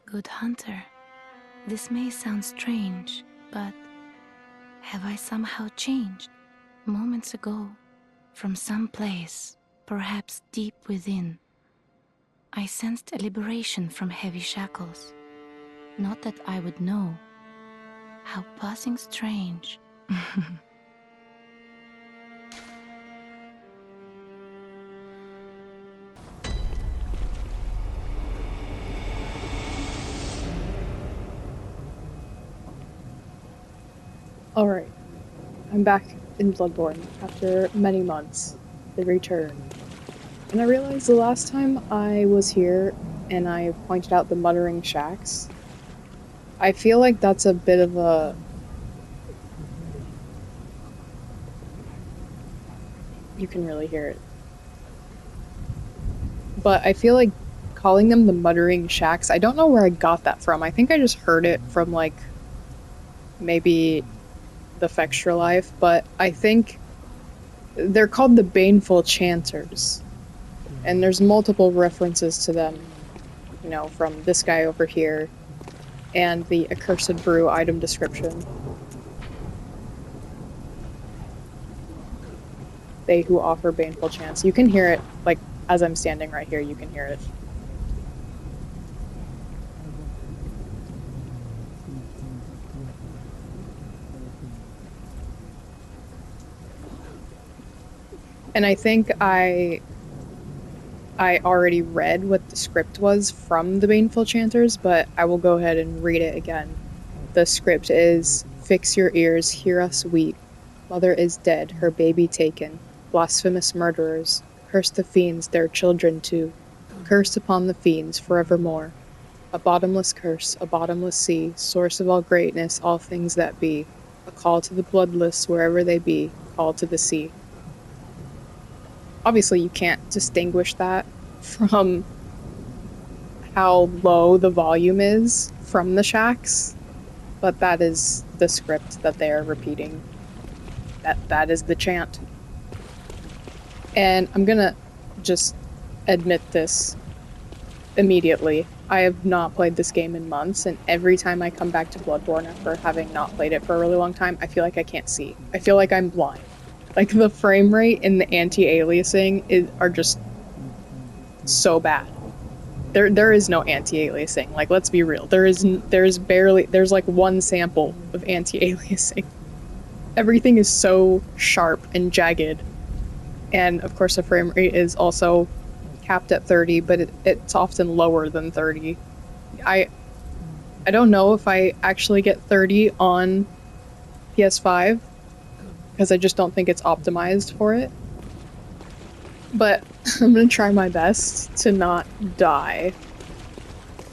Good hunter, this may sound strange, but have I somehow changed? Moments ago, from some place, perhaps deep within, I sensed a liberation from heavy shackles. Not that I would know. How passing strange. Alright, I'm back in Bloodborne after many months. The return. And I realized the last time I was here and I pointed out the muttering shacks, I feel like that's a bit of a... You can really hear it. But I feel like calling them the muttering shacks, I don't know where I got that from. I think I just heard it from, like, maybe the Fextra Life, but I think they're called the Baneful Chanters. And there's multiple references to them, you know, from this guy over here and the Accursed Brew item description. They who offer baneful chants. You can hear it, like, as I'm standing right here, you can hear it. And I think I already read what the script was from the Baneful Chanters, but I will go ahead and read it again. The script is, "Fix your ears, hear us weep. Mother is dead, her baby taken. Blasphemous murderers, curse the fiends, their children too. Curse upon the fiends forevermore. A bottomless curse, a bottomless sea, source of all greatness, all things that be. A call to the bloodless wherever they be, call to the sea." Obviously, you can't distinguish that from how low the volume is from the shacks, but that is the script that they are repeating. That is the chant. And I'm gonna just admit this immediately. I have not played this game in months, and every time I come back to Bloodborne after having not played it for a really long time, I feel like I can't see. I feel like I'm blind. Like, the frame rate and the anti-aliasing are just so bad. There is no anti-aliasing. Like, let's be real. There's like one sample of anti-aliasing. Everything is so sharp and jagged. And of course the frame rate is also capped at 30, but it's often lower than 30. I don't know if I actually get 30 on PS5, because I just don't think it's optimized for it. But I'm gonna try my best to not die.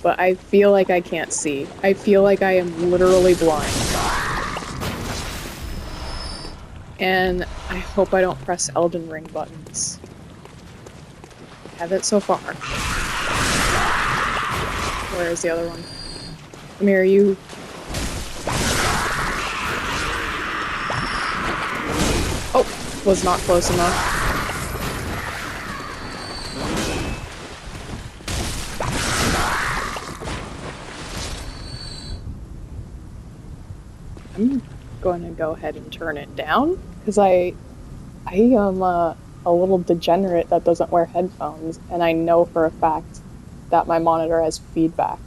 But I feel like I can't see. I feel like I am literally blind. And I hope I don't press Elden Ring buttons. I have it so far. Where is the other one? Come here, you. Oh, was not close enough. I'm going to go ahead and turn it down, because I am a little degenerate that doesn't wear headphones, and I know for a fact that my monitor has feedback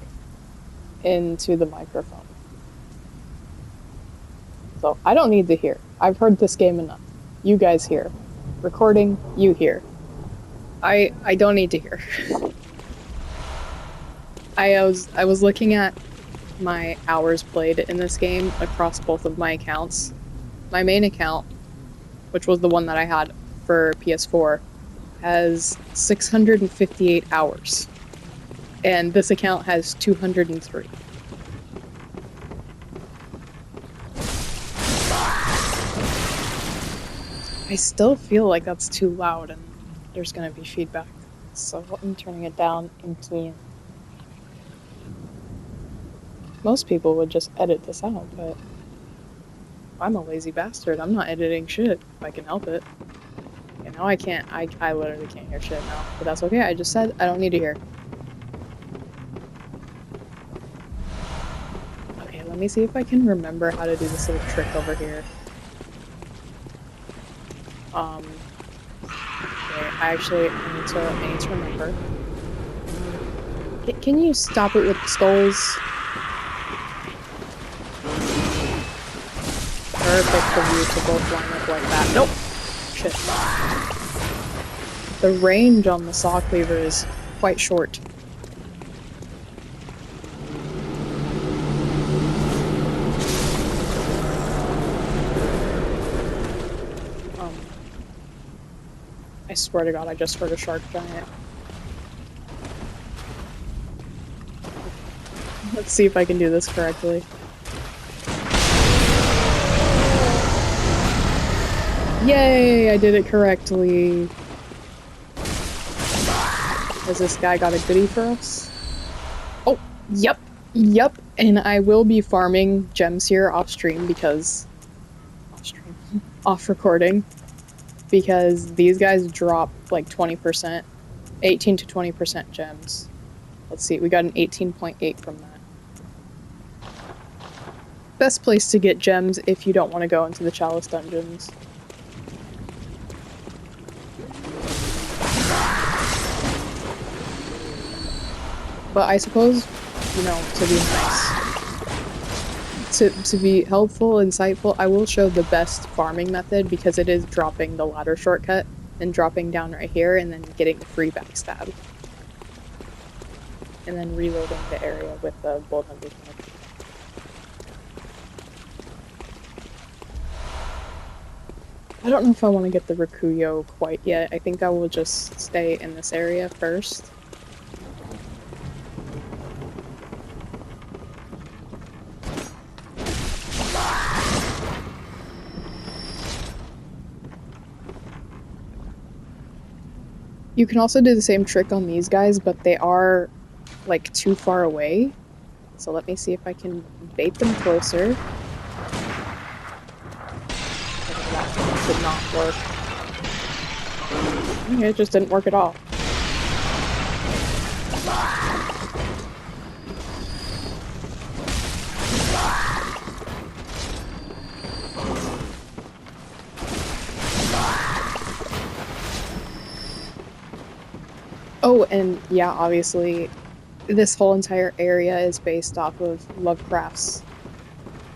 into the microphone. So I don't need to hear. I've heard this game enough. You guys hear. Recording, you hear. I don't need to hear. I was looking at my hours played in this game across both of my accounts. My main account, which was the one that I had for PS4, has 658 hours. And this account has 203. I still feel like that's too loud and there's gonna be feedback. So I'm turning it down again. Most people would just edit this out, but I'm a lazy bastard. I'm not editing shit if I can help it. You know, I can't. I literally can't hear shit now. But that's okay. I just said I don't need to hear. Let me see if I can remember how to do this little trick over here. Okay, I need to remember. Can you stop it with the skulls? Perfect of you to both line up like that. Nope! Shit. The range on the saw cleaver is quite short. I swear to God, I just heard a shark giant. Let's see if I can do this correctly. Yay! I did it correctly. Has this guy got a goodie for us? Oh, yep, yep. And I will be farming gems here off stream because... off recording. Because these guys drop like 20%, 18 to 20% gems. Let's see, we got an 18.8 from that. Best place to get gems if you don't want to go into the Chalice dungeons. But I suppose, you know, to be nice, to be helpful, insightful, I will show the best farming method because it is dropping the ladder shortcut and dropping down right here and then getting the free backstab. And then reloading the area with the Bull Hunter's knife. I don't know if I want to get the Rikuyo quite yet. I think I will just stay in this area first. You can also do the same trick on these guys, but they are, like, too far away. So let me see if I can bait them closer. That did not work. Okay, it just didn't work at all. Oh, and yeah, obviously, this whole entire area is based off of Lovecraft's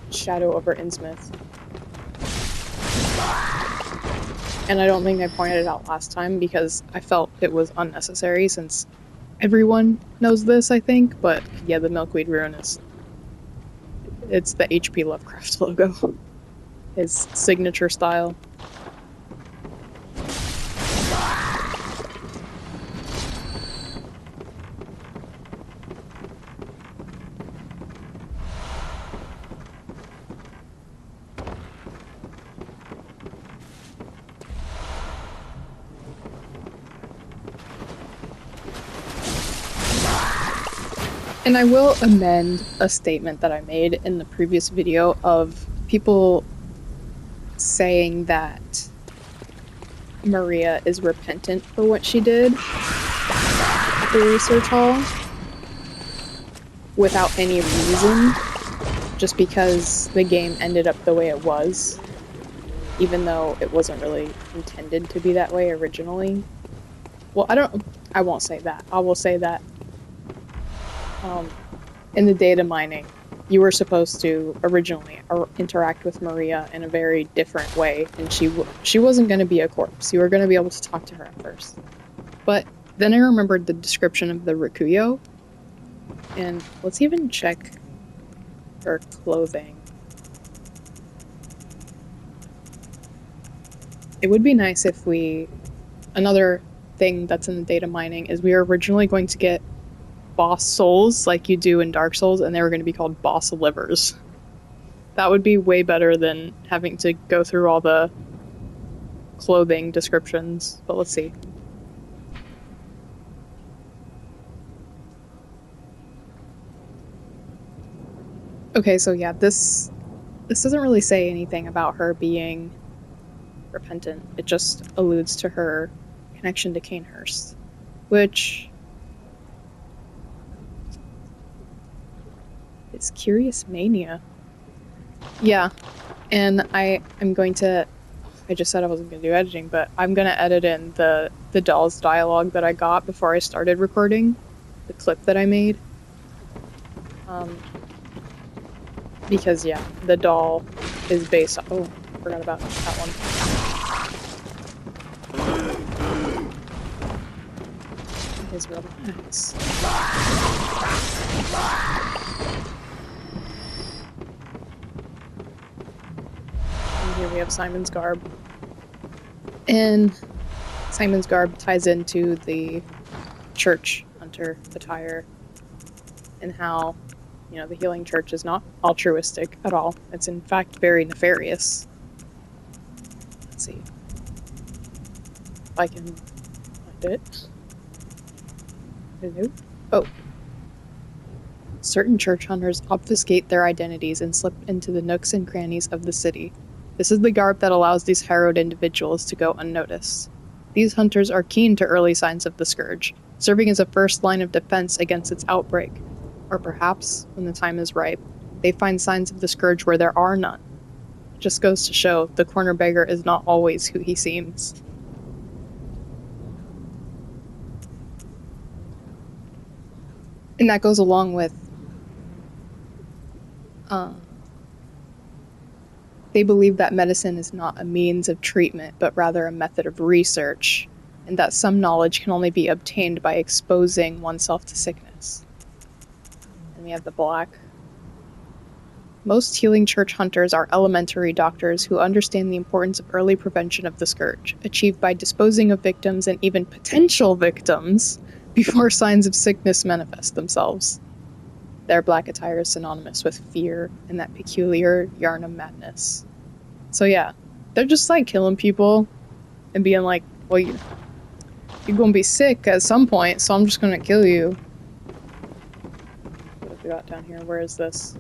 Shadow over Innsmouth. And I don't think I pointed it out last time because I felt it was unnecessary since everyone knows this, I think, but yeah, the Milkweed Ruin it's the HP Lovecraft logo. His signature style. And I will amend a statement that I made in the previous video of people saying that Maria is repentant for what she did at the research hall without any reason, just because the game ended up the way it was, even though it wasn't really intended to be that way originally. Well, I won't say that. I will say that in the data mining, you were supposed to originally interact with Maria in a very different way, and she wasn't going to be a corpse. You were going to be able to talk to her at first. But then I remembered the description of the Rikuyo, and let's even check her clothing. It would be nice if another thing that's in the data mining is we were originally going to get boss souls like you do in Dark Souls, and they were going to be called boss livers. That would be way better than having to go through all the clothing descriptions, but let's see. Okay, so yeah, this doesn't really say anything about her being repentant. It just alludes to her connection to Canehurst, which is Curious Mania. Yeah, and I'm going to. I just said I wasn't going to do editing, but I'm going to edit in the doll's dialogue that I got before I started recording, the clip that I made. Because yeah, the doll is based on. Oh, forgot about that one. His real axe. And here we have Simon's garb. And Simon's garb ties into the church hunter attire and how, you know, the healing church is not altruistic at all. It's in fact very nefarious. Let's see if I can find it. Hello? Oh. Certain church hunters obfuscate their identities and slip into the nooks and crannies of the city. This is the garb that allows these harrowed individuals to go unnoticed. These hunters are keen to early signs of the scourge, serving as a first line of defense against its outbreak. Or perhaps, when the time is ripe, they find signs of the scourge where there are none. It just goes to show the corner beggar is not always who he seems. And that goes along with they believe that medicine is not a means of treatment, but rather a method of research, and that some knowledge can only be obtained by exposing oneself to sickness. And we have the black. Most healing church hunters are elementary doctors who understand the importance of early prevention of the scourge, achieved by disposing of victims and even potential victims before signs of sickness manifest themselves. Their black attire is synonymous with fear and that peculiar yarn of madness. So yeah, they're just like killing people and being like, well, you're gonna be sick at some point, so I'm just gonna kill you. What have we got down here? Where is this? Is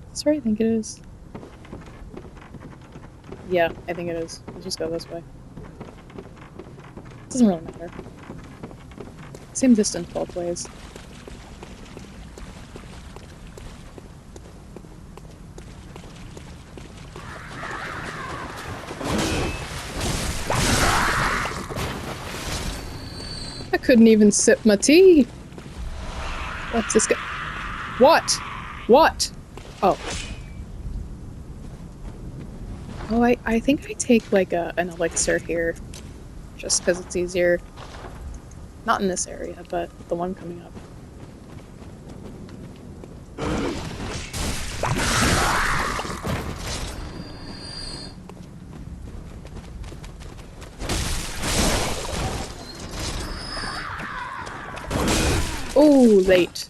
this where I think it is? Yeah, I think it is. Let's just go this way. Doesn't really matter. Same distance both ways. I couldn't even sip my tea. What's this guy? What? What? Oh. Oh, I think I take like an elixir here. Just because it's easier. Not in this area, but the one coming up. Oh, late.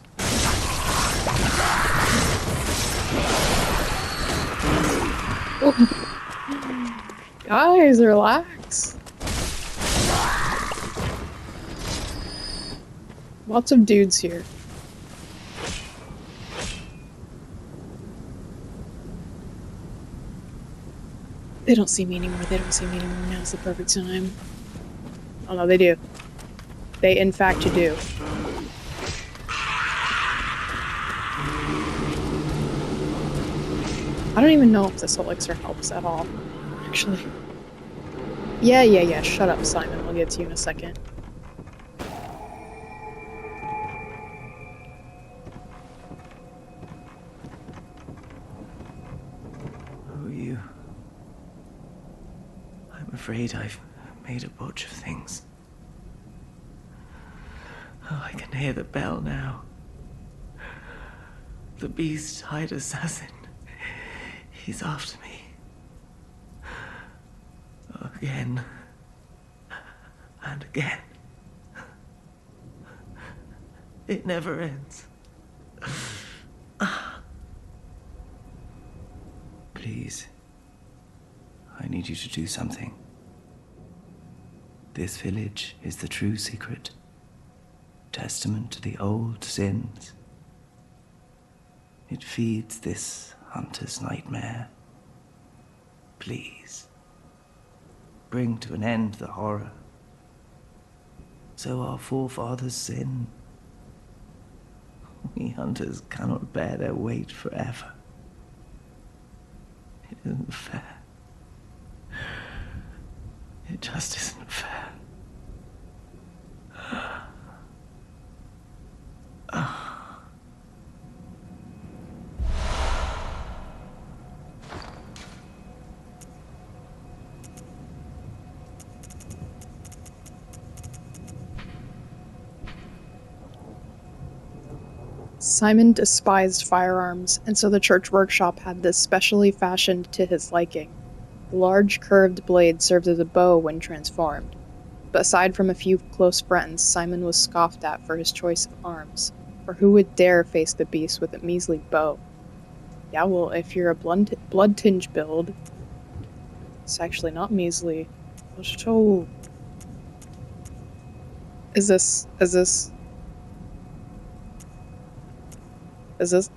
Oh. Guys, relax. Lots of dudes here. They don't see me anymore. They don't see me anymore. Now's the perfect time. Oh no, they do. They in fact do. I don't even know if this elixir helps at all, actually. Yeah. Shut up, Simon. We'll get to you in a second. Who are you? I'm afraid I've made a botch of things. Oh, I can hear the bell now. The beast-eyed assassin. He's after me. Again. And again. It never ends. Please. I need you to do something. This village is the true secret. Testament to the old sins. It feeds this hunter's nightmare. Please. Bring to an end the horror. So our forefathers sin. We hunters cannot bear their weight forever. It isn't fair. It just isn't fair. Simon despised firearms, and so the church workshop had this specially fashioned to his liking. The large curved blade served as a bow when transformed. But aside from a few close friends, Simon was scoffed at for his choice of arms, for who would dare face the beast with a measly bow? Yeah, well, if you're a blood tinge build, it's actually not measly. So, is this,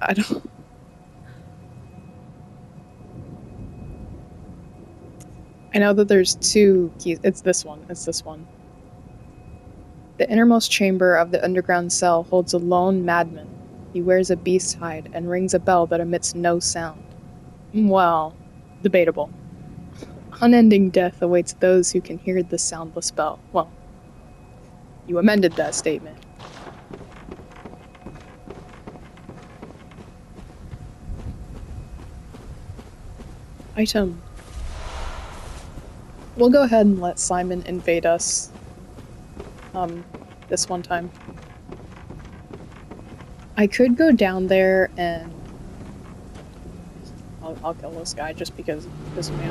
I don't... I know that there's two keys. It's this one. The innermost chamber of the underground cell holds a lone madman. He wears a beast's hide and rings a bell that emits no sound. Well, debatable. Unending death awaits those who can hear the soundless bell. Well, you amended that statement. Item. We'll go ahead and let Simon invade us. This one time. I could go down there and I'll kill this guy just because it pisses me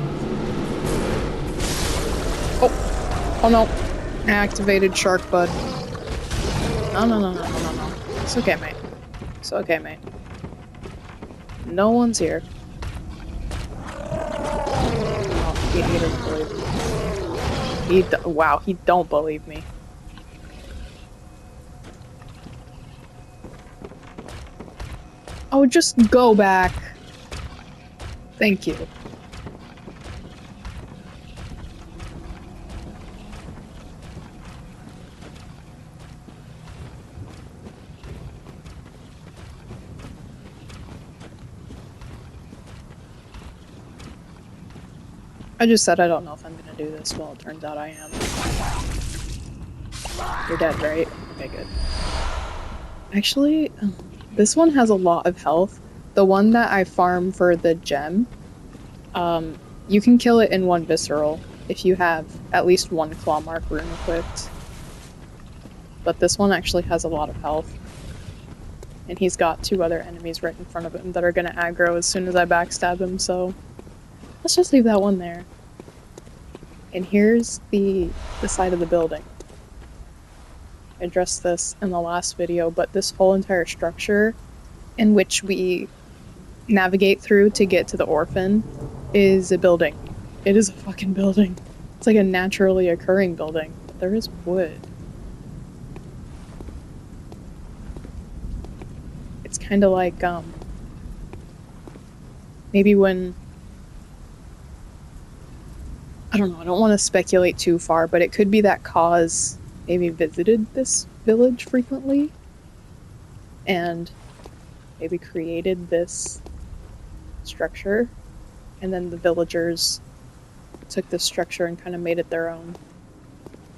off. Oh no. Activated shark bud. No. It's okay, mate. No one's here. Oh, he doesn't believe me. Wow, he don't believe me. Oh, just go back. Thank you. I just said I don't know if I'm gonna do this. Well, it turns out I am. You're dead, right? Okay, good. Actually, this one has a lot of health. The one that I farm for the gem, you can kill it in one visceral if you have at least one claw mark rune equipped. But this one actually has a lot of health. And he's got two other enemies right in front of him that are gonna aggro as soon as I backstab him, so let's just leave that one there. And here's the side of the building. I addressed this in the last video, but this whole entire structure in which we navigate through to get to the orphan is a building. It is a fucking building. It's like a naturally occurring building, but there is wood. It's kind of like, maybe when... I don't know, I don't want to speculate too far, but it could be that Kaz maybe visited this village frequently and maybe created this structure, and then the villagers took this structure and kind of made it their own.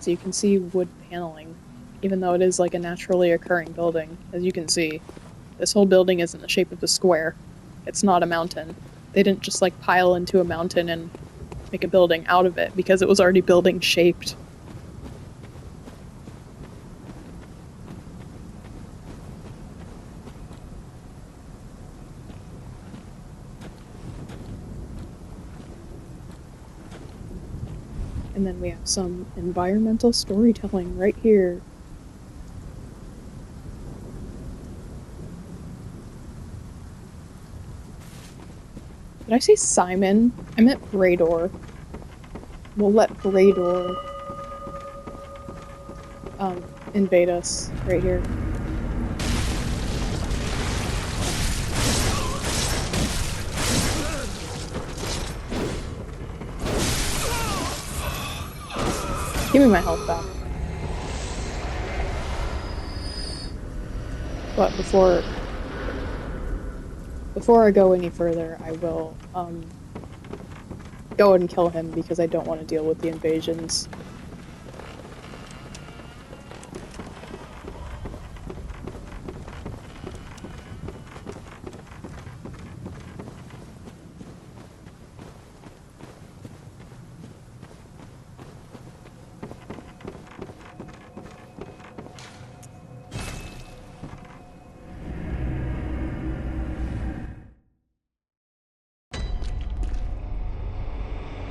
So you can see wood paneling, even though it is like a naturally occurring building. As you can see, this whole building is in the shape of a square. It's not a mountain. They didn't just like pile into a mountain and make a building out of it because it was already building shaped. And then we have some environmental storytelling right here. Did I say Simon? I meant Brador. We'll let Brador invade us right here. Give me my health back. But before I go any further, I will go and kill him because I don't want to deal with the invasions.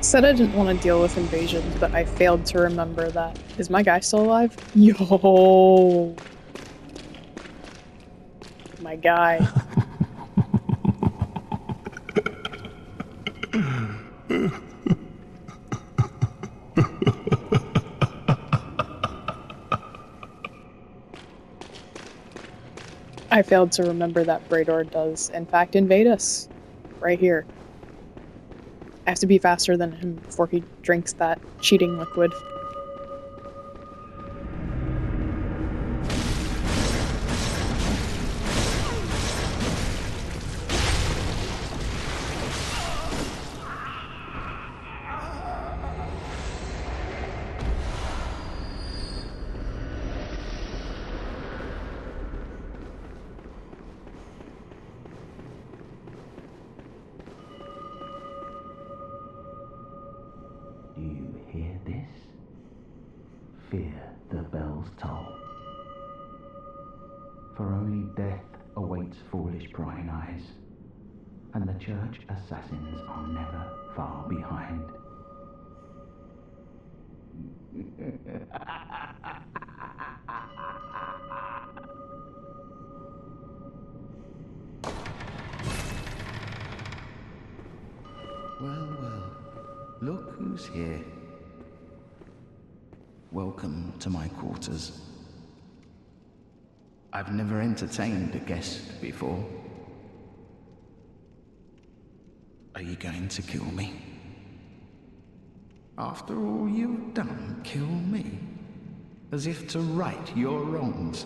Said I didn't want to deal with invasions, but I failed to remember that. Is my guy still alive? Yo! My guy. I failed to remember that Brador does, in fact, invade us. Right here. I have to be faster than him before he drinks that cheating liquid. Do you hear this? Fear the bells toll. For only death awaits foolish prying eyes, and the church assassins are never far behind. Well, well, look who's here. Welcome to my quarters. I've never entertained a guest before. Are you going to kill me? After all you've done, kill me? As if to right your wrongs.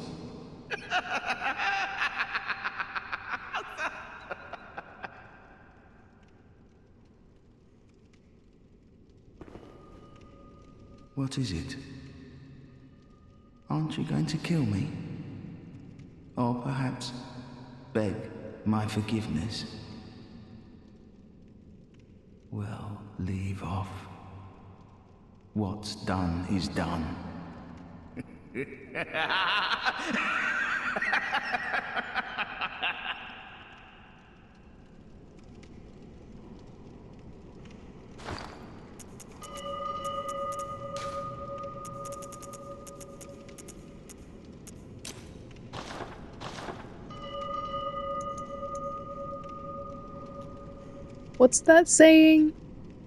What is it? Aren't you going to kill me? Or perhaps beg my forgiveness? Well, leave off. What's done is done. What's that saying?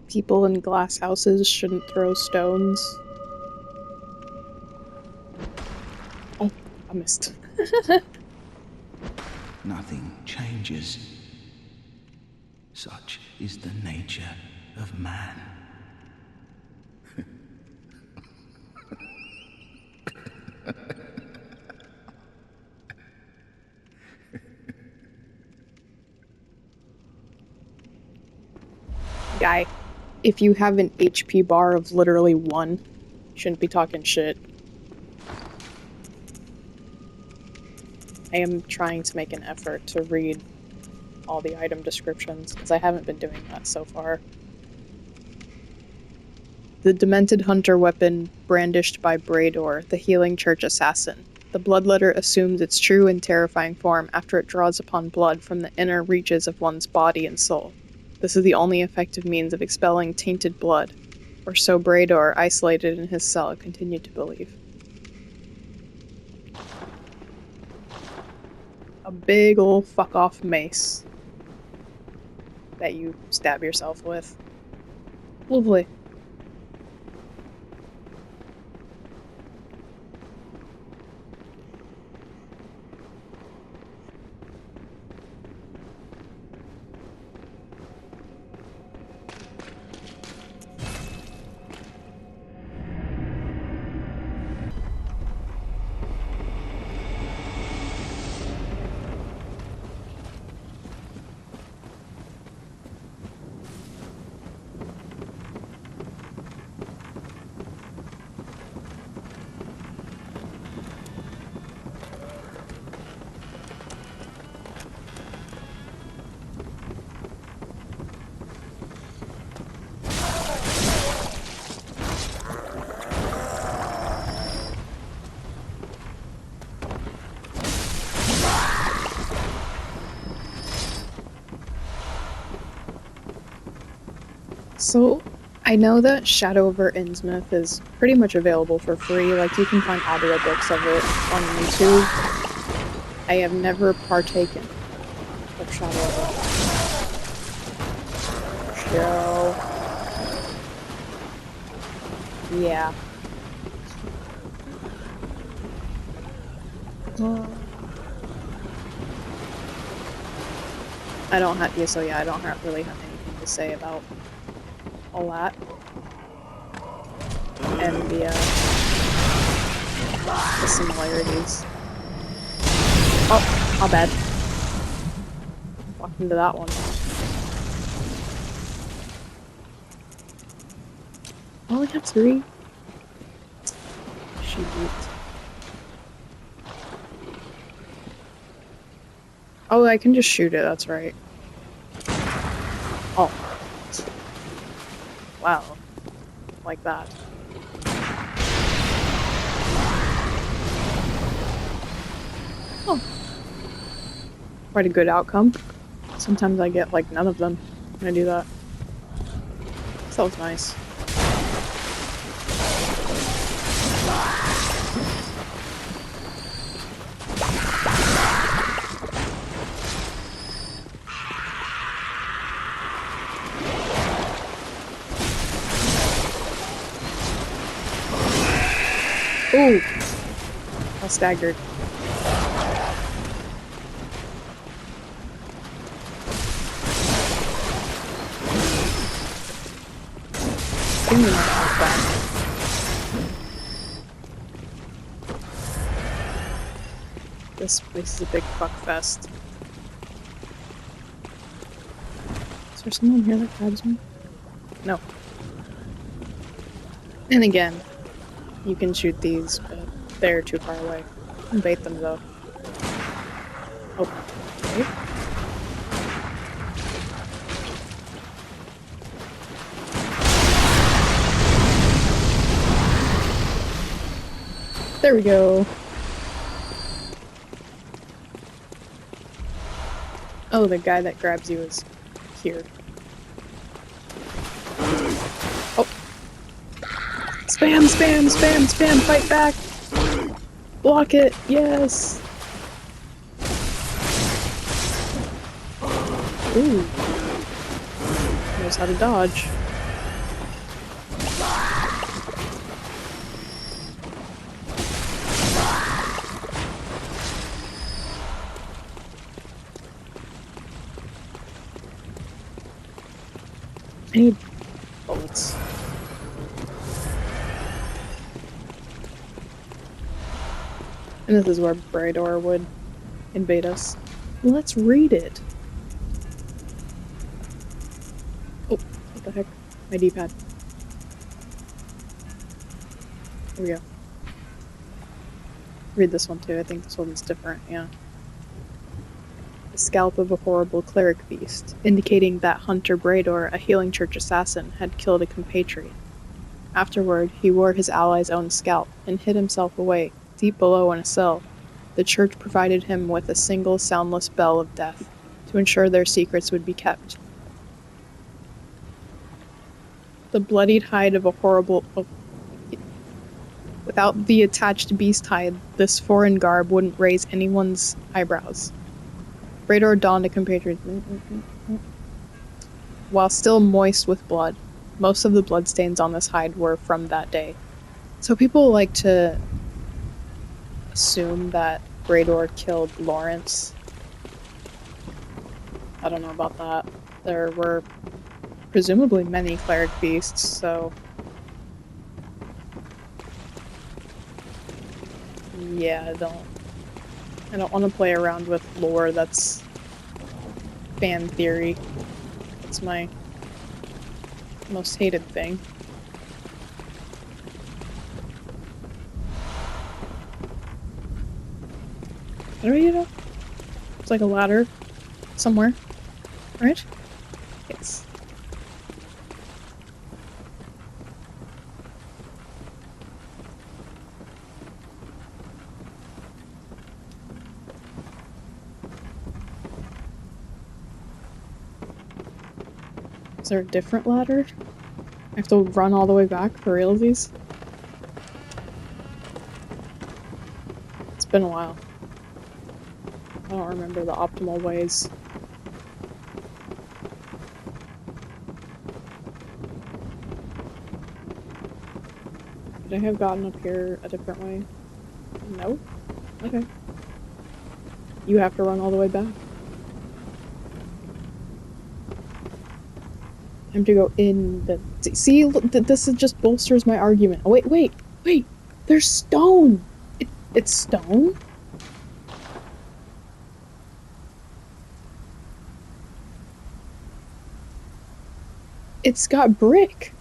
People in glass houses shouldn't throw stones. Oh, I missed. Nothing changes. Such is the nature of man. Guy, if you have an HP bar of literally 1, you shouldn't be talking shit. I am trying to make an effort to read all the item descriptions, because I haven't been doing that so far. The demented hunter weapon brandished by Brador, the healing church assassin. The bloodletter assumes its true and terrifying form after it draws upon blood from the inner reaches of one's body and soul. This is the only effective means of expelling tainted blood, or so Brador, isolated in his cell, continued to believe. A big ol' fuck-off mace that you stab yourself with. Lovely. So, I know that Shadow over Innsmouth is pretty much available for free. Like, you can find audiobooks of it on YouTube. I have never partaken of Shadow over Show. Yeah. I don't have, yeah, so yeah, I don't really have anything to say about all that. And the similarities. Oh, my bad. Walked into that one. I only have 3. Shoot. Oh, I can just shoot it, that's right. Oh. Wow. Like that. Oh. Quite a good outcome. Sometimes I get, like, none of them when I do that. So that was nice. Ooh! I staggered. Give me my health back. This place is a big fuck fest. Is there someone here that grabs me? No. And again, you can shoot these, but they're too far away. You can bait them though. Oh, okay. There we go. Oh, the guy that grabs you is here. Oh. Spam, spam, spam, spam, fight back! Block it, yes! Ooh. Knows how to dodge. I need bullets. And this is where Brador would invade us. Let's read it. Oh, what the heck? My D-pad. Here we go. Read this one too. I think this one's different, yeah. The scalp of a horrible cleric beast, indicating that Hunter Brador, a healing church assassin, had killed a compatriot. Afterward, he wore his ally's own scalp and hid himself away, deep below in a cell. The church provided him with a single soundless bell of death, to ensure their secrets would be kept. The bloodied hide of a horrible... Without the attached beast hide, this foreign garb wouldn't raise anyone's eyebrows. Brador donned a compatriot while still moist with blood. Most of the bloodstains on this hide were from that day. So people like to assume that Brador killed Lawrence. I don't know about that. There were presumably many cleric beasts, so... Yeah, I don't want to play around with lore that's fan theory. It's my most hated thing. How do we get up? It's like a ladder somewhere, right? Yes. Is there a different ladder? I have to run all the way back for realsies? It's been a while. I don't remember the optimal ways. Could I have gotten up here a different way? No? Okay. You have to run all the way back. Time to go in the... See, look, this just bolsters my argument. Oh, wait! There's stone! It's stone? It's got brick!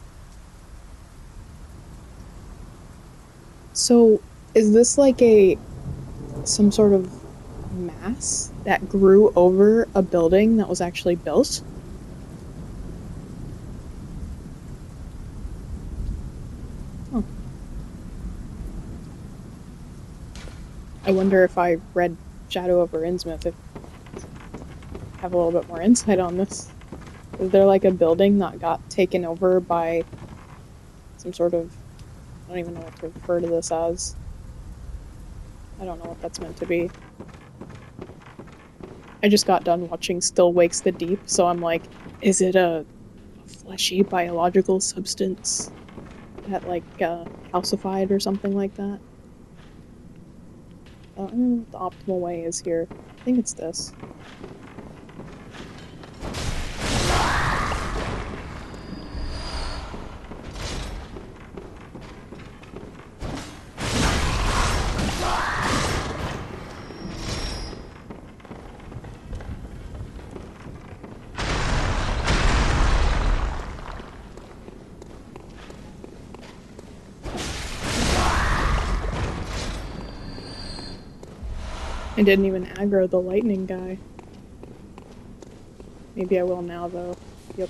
So, is this like some sort of mass that grew over a building that was actually built? Oh. I wonder if I read Shadow over Innsmouth, if I have a little bit more insight on this. Is there like a building that got taken over by some sort of... I don't even know what to refer to this as. I don't know what that's meant to be. I just got done watching Still Wakes the Deep, so I'm like, is it a fleshy biological substance that like calcified or something like that? I don't know what the optimal way is here. I think it's this. I didn't even aggro the lightning guy. Maybe I will now, though. Yep.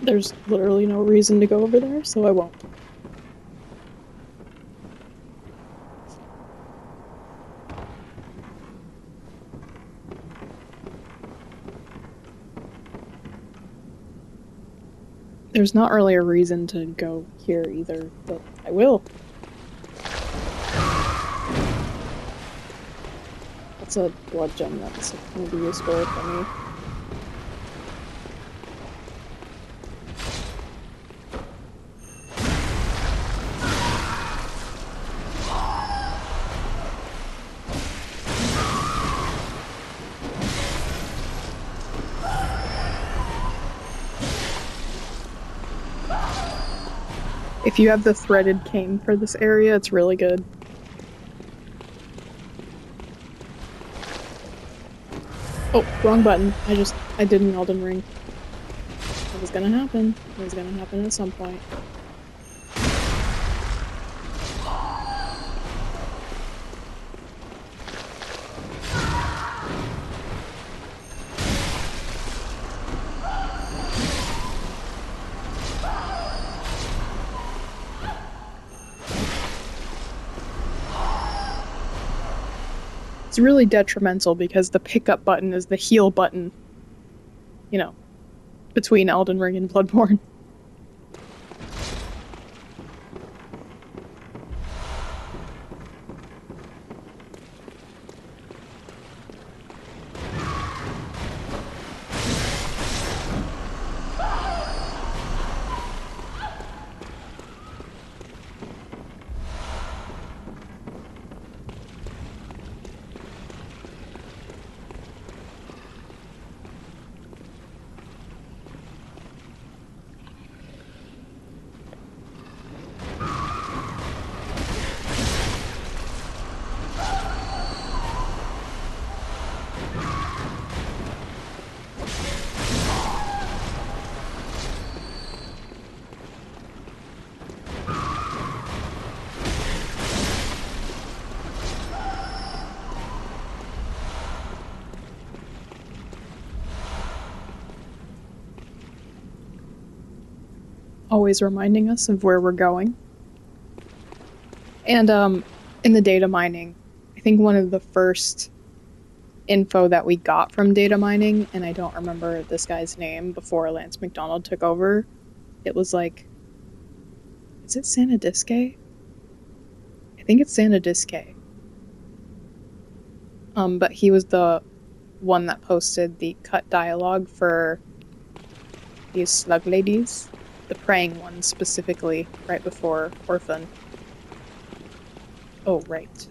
There's literally no reason to go over there, so I won't. There's not really a reason to go here either, but I will. That's a blood gem that's going to be useful for me. If you have the threaded cane for this area, it's really good. Oh, wrong button. I did an Elden Ring. It was gonna happen. It was gonna happen at some point. It's really detrimental because the pickup button is the heal button, you know, between Elden Ring and Bloodborne. always reminding us of where we're going. And in the data mining, I think one of the first info that we got from data mining, and I don't remember this guy's name before Lance McDonald took over, it was like, is it Sanadiske? I think it's Sanadiske. But he was the one that posted the cut dialogue for these slug ladies, the praying ones specifically, right before Orphan. Oh, right.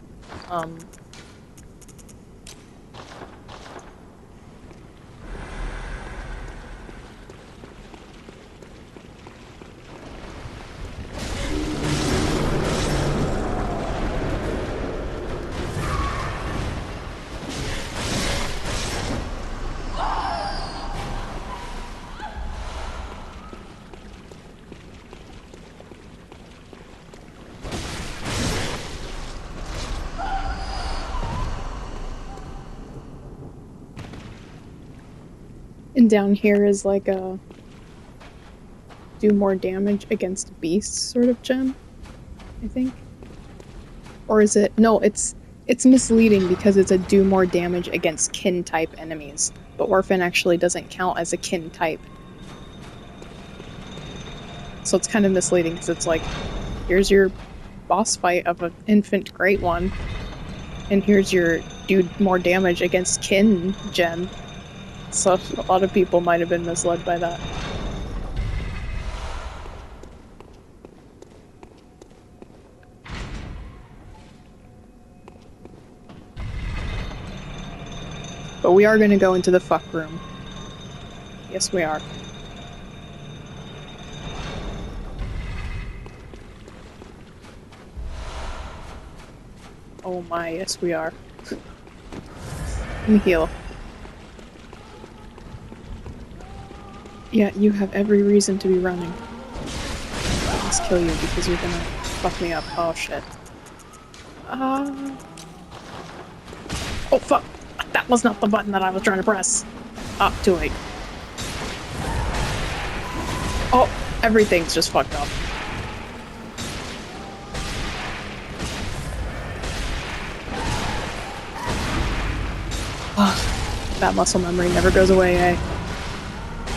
And down here is like a do more damage against beasts sort of gem, I think. Or is it? No, it's misleading because it's a do more damage against kin type enemies. But Orphan actually doesn't count as a kin type. So it's kind of misleading because it's like, here's your boss fight of an infant great one, and here's your do more damage against kin gem. So a lot of people might have been misled by that. But we are going to go into the fuck room. Yes, we are. Oh my, yes we are. Let me heal. Yeah, you have every reason to be running. I must kill you because you're gonna fuck me up. Oh shit. Oh fuck! That was not the button that I was trying to press. Too late. Oh, everything's just fucked up. That muscle memory never goes away, eh?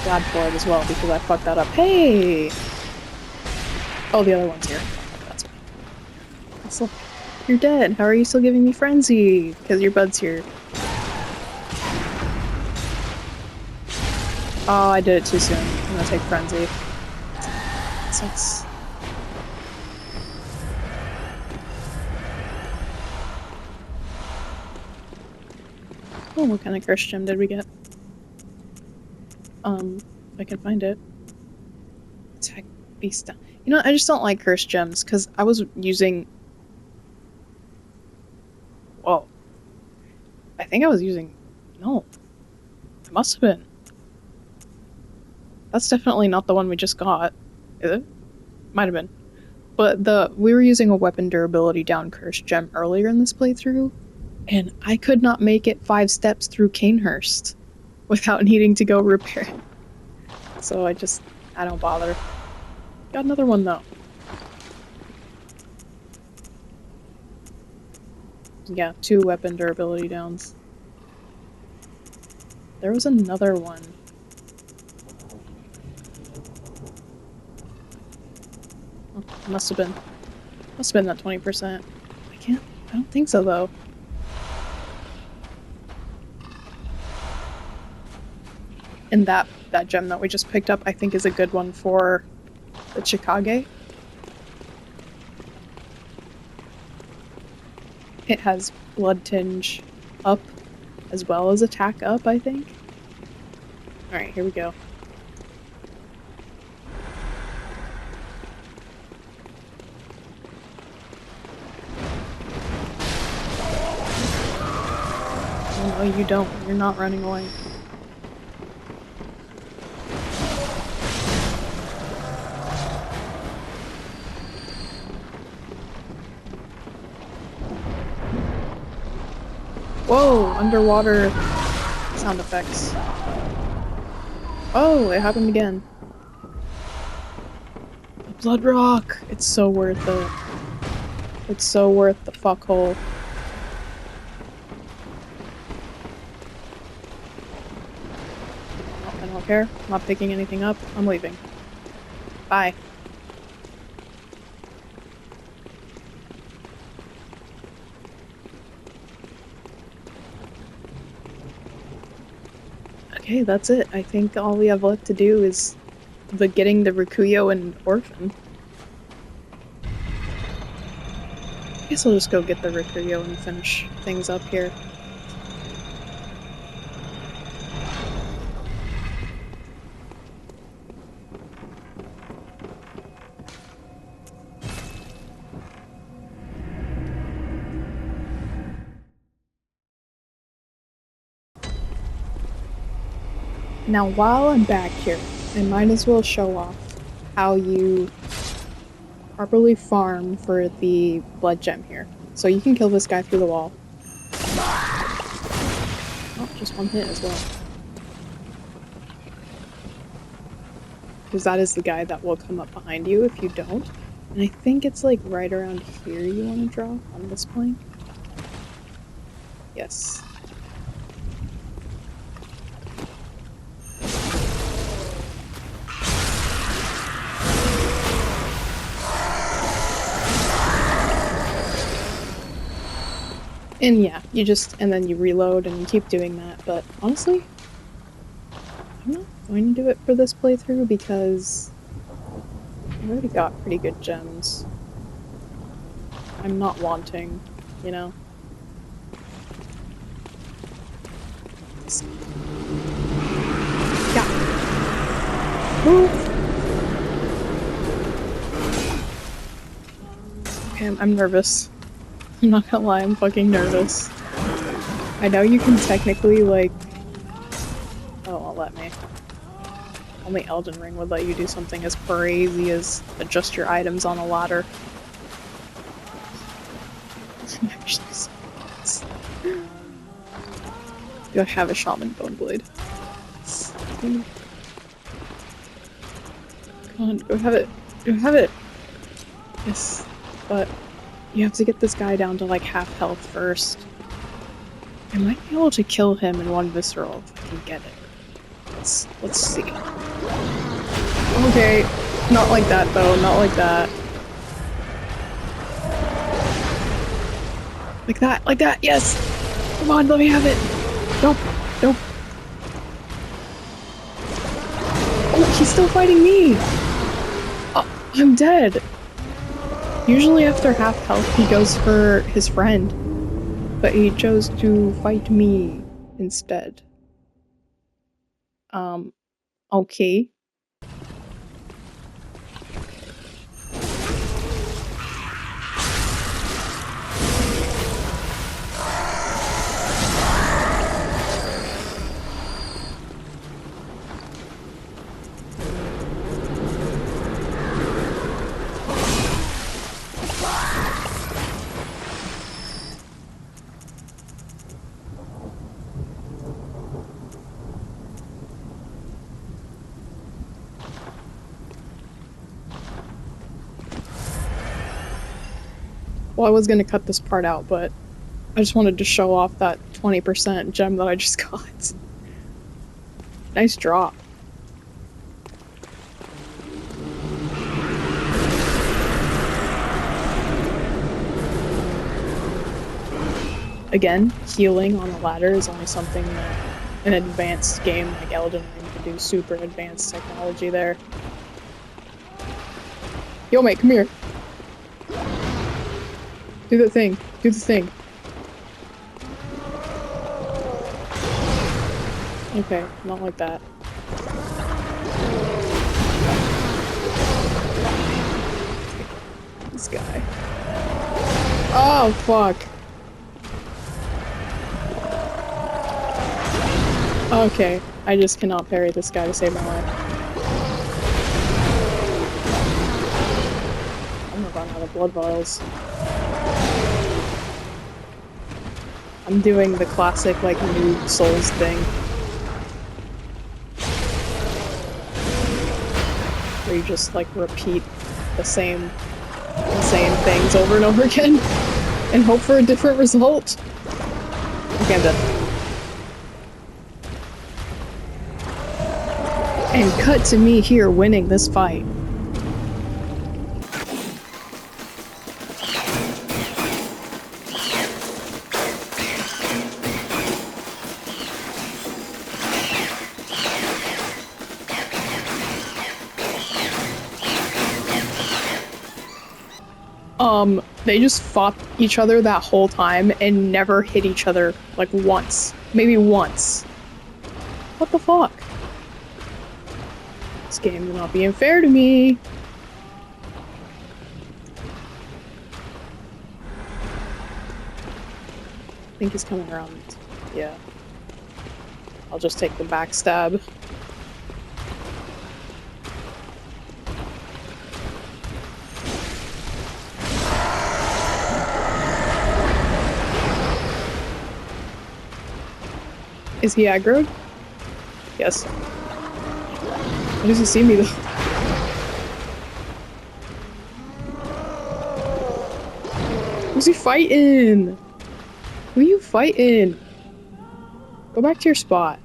Glad for it as well, because I fucked that up. Hey! Oh, the other one's here. That's me. Also, you're dead. How are you still giving me frenzy? Because your bud's here. Oh, I did it too soon. I'm gonna take frenzy. Sucks. Oh, what kind of curse gem did we get? If I can find it. Attack beast down. You know, I just don't like curse gems, because I was using... Whoa. I think I was using... No. It must have been. That's definitely not the one we just got. Is it? Might have been. But we were using a weapon durability down curse gem earlier in this playthrough, and I could not make it 5 steps through Canehurst without needing to go repair it. So I don't bother. Got another one though. Yeah, 2 weapon durability downs. There was another one. Oh, must have been that 20%. I don't think so though. And that gem that we just picked up, I think, is a good one for the Chikage. It has blood tinge up as well as attack up, I think. Alright, here we go. Oh no, you don't. You're not running away. Whoa, underwater sound effects. Oh, it happened again. Blood Rock! It's so worth it. It's so worth the fuckhole. No, I don't care. I'm not picking anything up. I'm leaving. Bye. Okay, that's it. I think all we have left to do is getting the Rikuyo and Orphan. I guess I'll just go get the Rikuyo and finish things up here. Now, while I'm back here, I might as well show off how you properly farm for the blood gem here. So you can kill this guy through the wall. Oh, just one hit as well. Because that is the guy that will come up behind you if you don't. And I think it's like right around here you want to draw on this plank. Yes. And yeah, and then you reload and you keep doing that, but honestly, I'm not going to do it for this playthrough because I've already got pretty good gems. I'm not wanting, you know? Yeah. Move! Okay, I'm nervous. I'm not gonna lie, I'm fucking nervous. I know you can technically, like... Oh, it won't let me. Only Elden Ring would let you do something as crazy as adjust your items on a ladder. Do I have a Shaman Bone Blade? Come on, go have it! Go have it! Yes, but... You have to get this guy down to like half health first. I might be able to kill him in one visceral if I can get it. Let's see. Okay, not like that though, not like that. Like that, yes! Come on, let me have it! Nope, nope. Oh, he's still fighting me! Oh, I'm dead! Usually after half health he goes for his friend, but he chose to fight me instead. Okay. Well, I was gonna cut this part out, but I just wanted to show off that 20% gem that I just got. Nice drop. Again, healing on a ladder is only something that an advanced game like Elden Ring could do. Super advanced technology there. Yo, mate, come here. Do the thing. Do the thing. Okay, not like that. This guy. Oh, fuck. Okay, I just cannot parry this guy to save my life. I'm gonna run out of blood vials. I'm doing the classic, like, noob Souls thing. Where you just, like, repeat the same insane things over and over again and hope for a different result. Okay, I'm done. And cut to me here winning this fight. They just fought each other that whole time and never hit each other, like, once. Maybe once. What the fuck? This game is not being fair to me. I think he's coming around. Yeah. I'll just take the backstab. Is he aggroed? Yes. How does he see me though? Who's he fighting? Who are you fighting? Go back to your spot.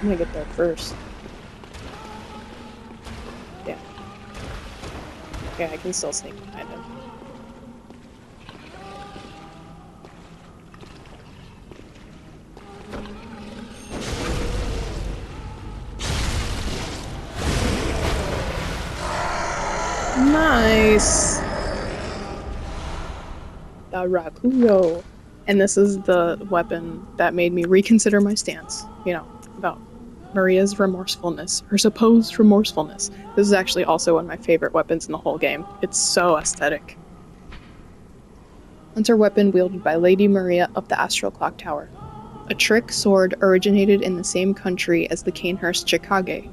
I'm gonna get there first. Yeah. Yeah, I can still sneak behind him. Nice! The Rakugo. And this is the weapon that made me reconsider my stance, you know, about Maria's remorsefulness, her supposed remorsefulness. This is actually also one of my favorite weapons in the whole game. It's so aesthetic. Hunter weapon wielded by Lady Maria of the Astral Clock Tower. A trick sword originated in the same country as the Canehurst Chikage.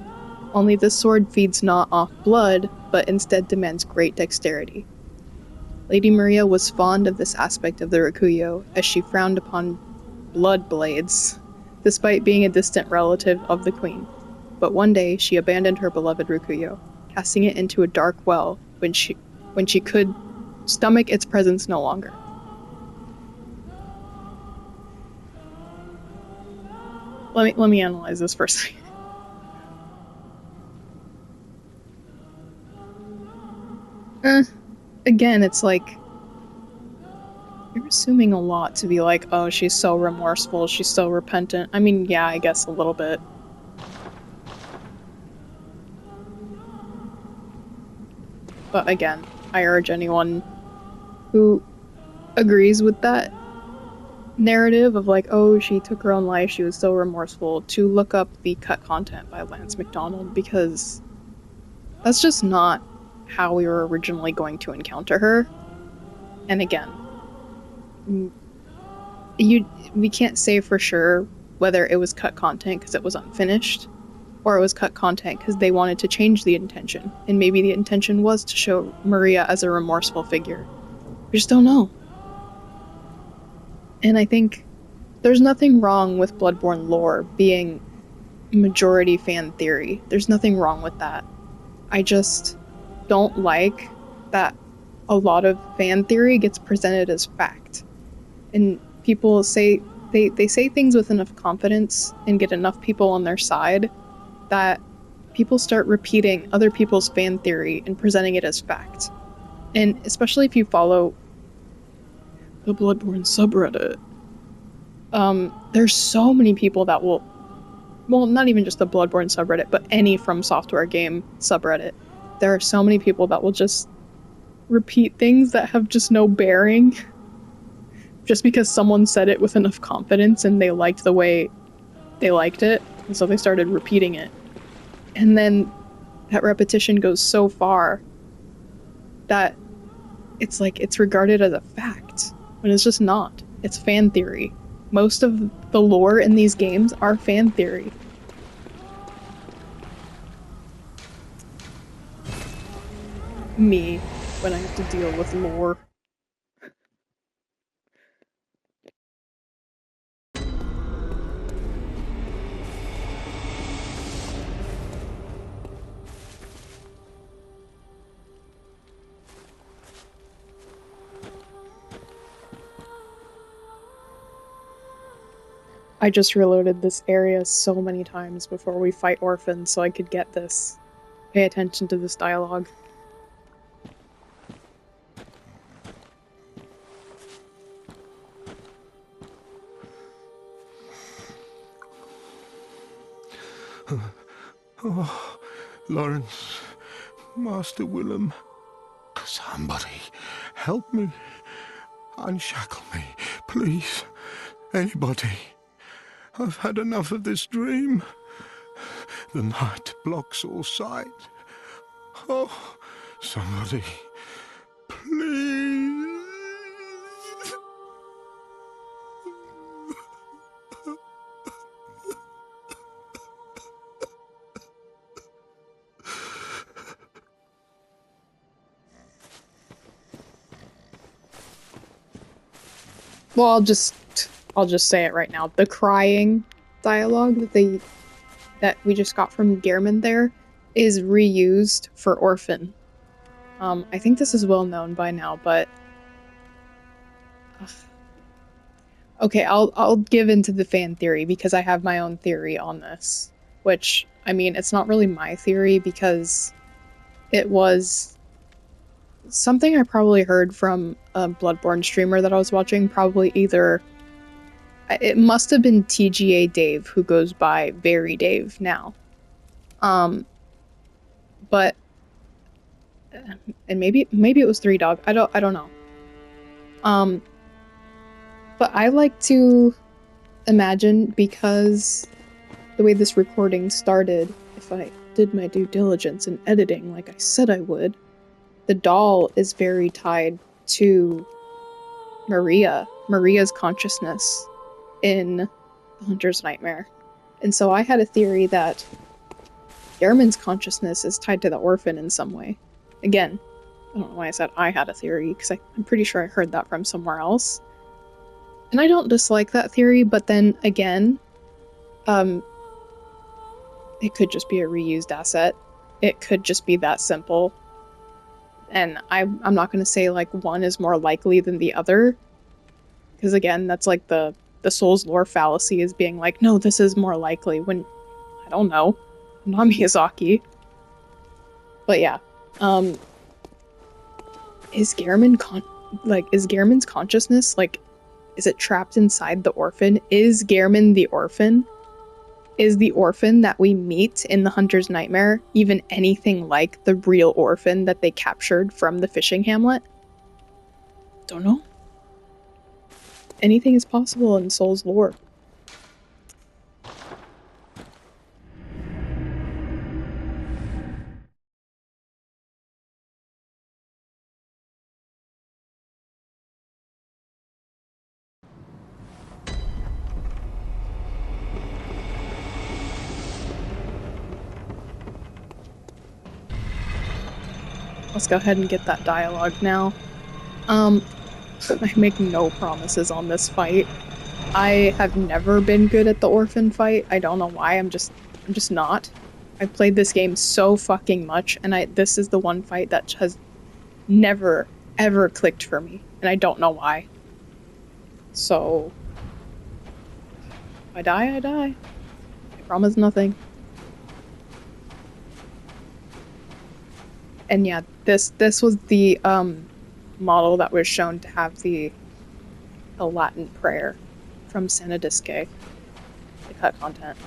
Only this sword feeds not off blood, but instead demands great dexterity. Lady Maria was fond of this aspect of the Rakuyo, as she frowned upon blood blades, despite being a distant relative of the queen. But one day, she abandoned her beloved Rakuyo, casting it into a dark well when she could stomach its presence no longer. Let me analyze this for a second. Again, it's like, you're assuming a lot to be like, oh, she's so remorseful, she's so repentant. I mean, yeah, I guess a little bit. But again, I urge anyone who agrees with that narrative of like, oh, she took her own life, she was so remorseful, to look up the cut content by Lance McDonald, because that's just not how we were originally going to encounter her. And again, we can't say for sure whether it was cut content because it was unfinished, or it was cut content because they wanted to change the intention, and maybe the intention was to show Maria as a remorseful figure. We just don't know. And I think there's nothing wrong with Bloodborne lore being majority fan theory. There's nothing wrong with that. I just don't like that a lot of fan theory gets presented as fact. And people say, they say things with enough confidence and get enough people on their side that people start repeating other people's fan theory and presenting it as fact. And especially if you follow the Bloodborne subreddit, there's so many people that will, well, not even just the Bloodborne subreddit, but any From Software game subreddit. There are so many people that will just repeat things that have just no bearing just because someone said it with enough confidence and they liked the way they liked it, and so they started repeating it. And then that repetition goes so far that it's like it's regarded as a fact, when it's just not. It's fan theory. Most of the lore in these games are fan theory. Me, when I have to deal with lore. I just reloaded this area so many times before we fight Orphan so I could get this. Pay attention to this dialogue. Oh, Lawrence, Master Willem, somebody help me. Unshackle me, please. Anybody. I've had enough of this dream. The night blocks all sight. Oh, somebody, please. Well, I'll just say it right now. The crying dialogue that we just got from Gehrman there is reused for Orphan. I think this is well known by now, but okay, I'll give into the fan theory because I have my own theory on this. Which, I mean, it's not really my theory because it was something I probably heard from a Bloodborne streamer that I was watching, probably either... It must have been TGA Dave, who goes by Very Dave now. But... And maybe it was Three Dog, I don't know. But I like to imagine, because the way this recording started, if I did my due diligence in editing like I said I would, the doll is very tied to Maria's consciousness in The Hunter's Nightmare. And so I had a theory that Gehrman's consciousness is tied to the orphan in some way. Again, I don't know why I said I had a theory, because I'm pretty sure I heard that from somewhere else. And I don't dislike that theory, but then again, it could just be a reused asset. It could just be that simple. And I'm not going to say, like, one is more likely than the other. Because, again, that's like the Souls lore fallacy is being like, no, this is more likely, when, I don't know. I'm not Miyazaki. But yeah. Is Gehrman's consciousness, like, is it trapped inside the orphan? Is Gehrman the orphan? Is the orphan that we meet in The Hunter's Nightmare even anything like the real orphan that they captured from the fishing hamlet? Don't know. Anything is possible in Souls lore. Let's go ahead and get that dialogue now. I make no promises on this fight. I have never been good at the orphan fight. I don't know why, I'm just not. I've played this game so fucking much, and this is the one fight that has never, ever clicked for me, and I don't know why. So... if I die, I die. I promise nothing. And yeah, this was the model that was shown to have the Latin prayer from Sanadisque, the cut content.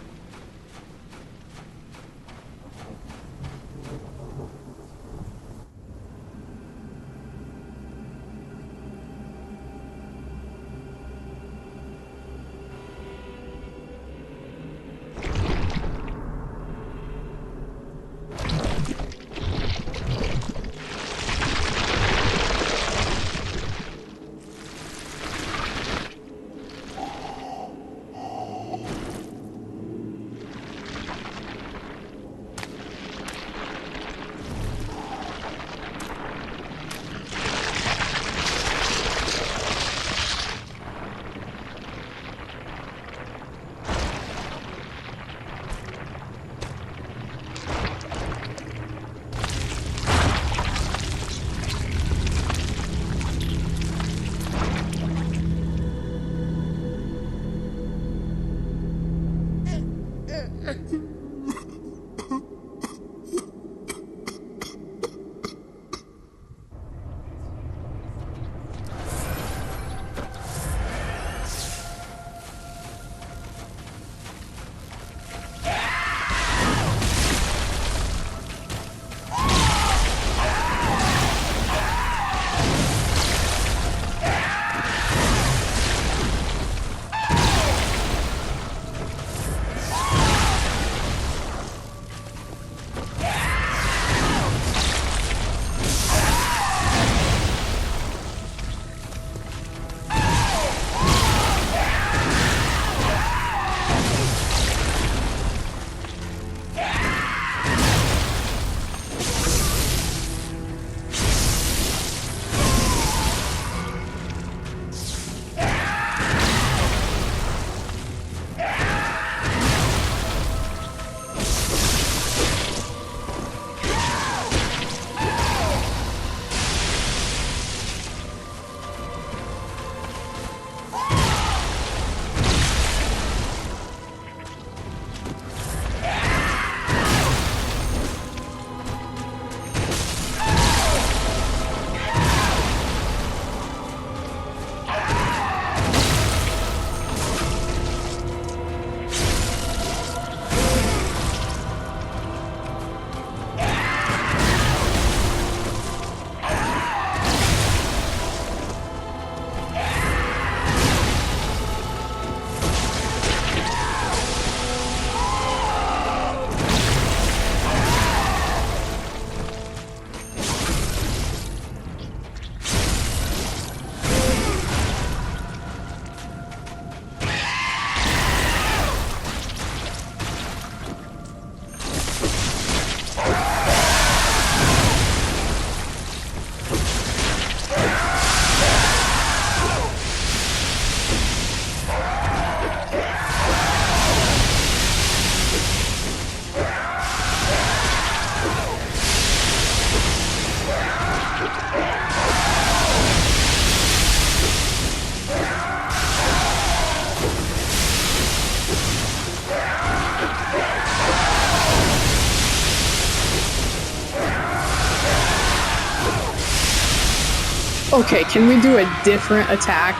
Okay, can we do a different attack?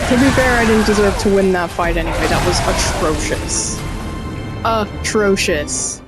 To be fair, I didn't deserve to win that fight anyway. That was atrocious. Atrocious.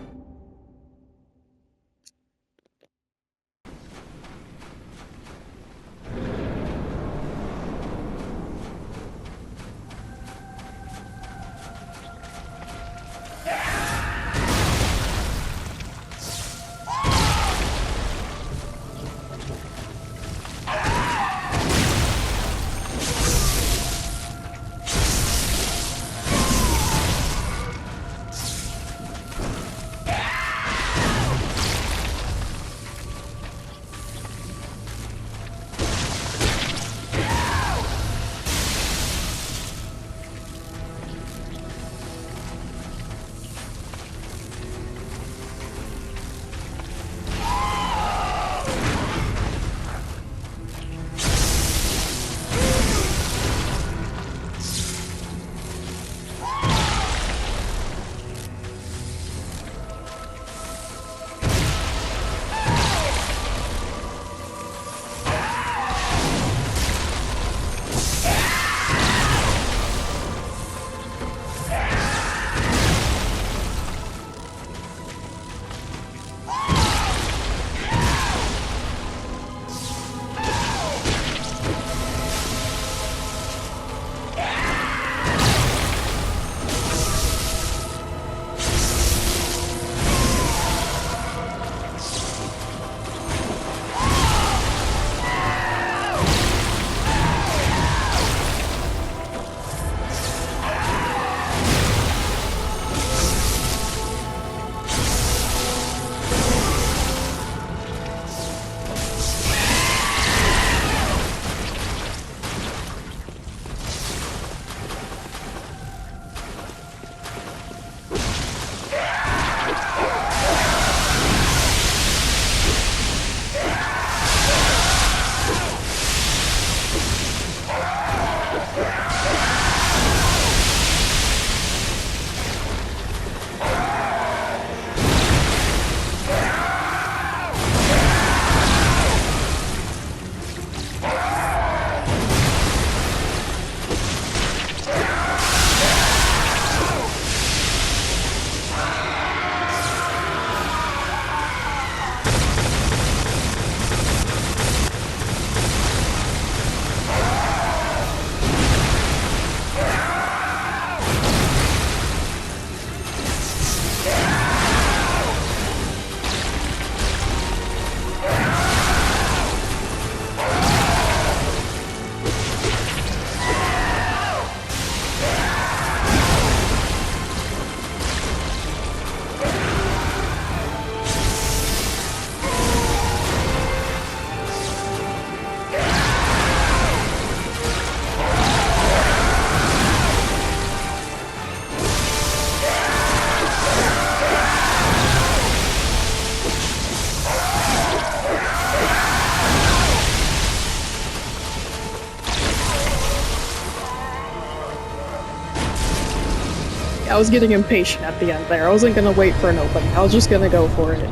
I was getting impatient at the end there. I wasn't gonna wait for an opening. I was just gonna go for it.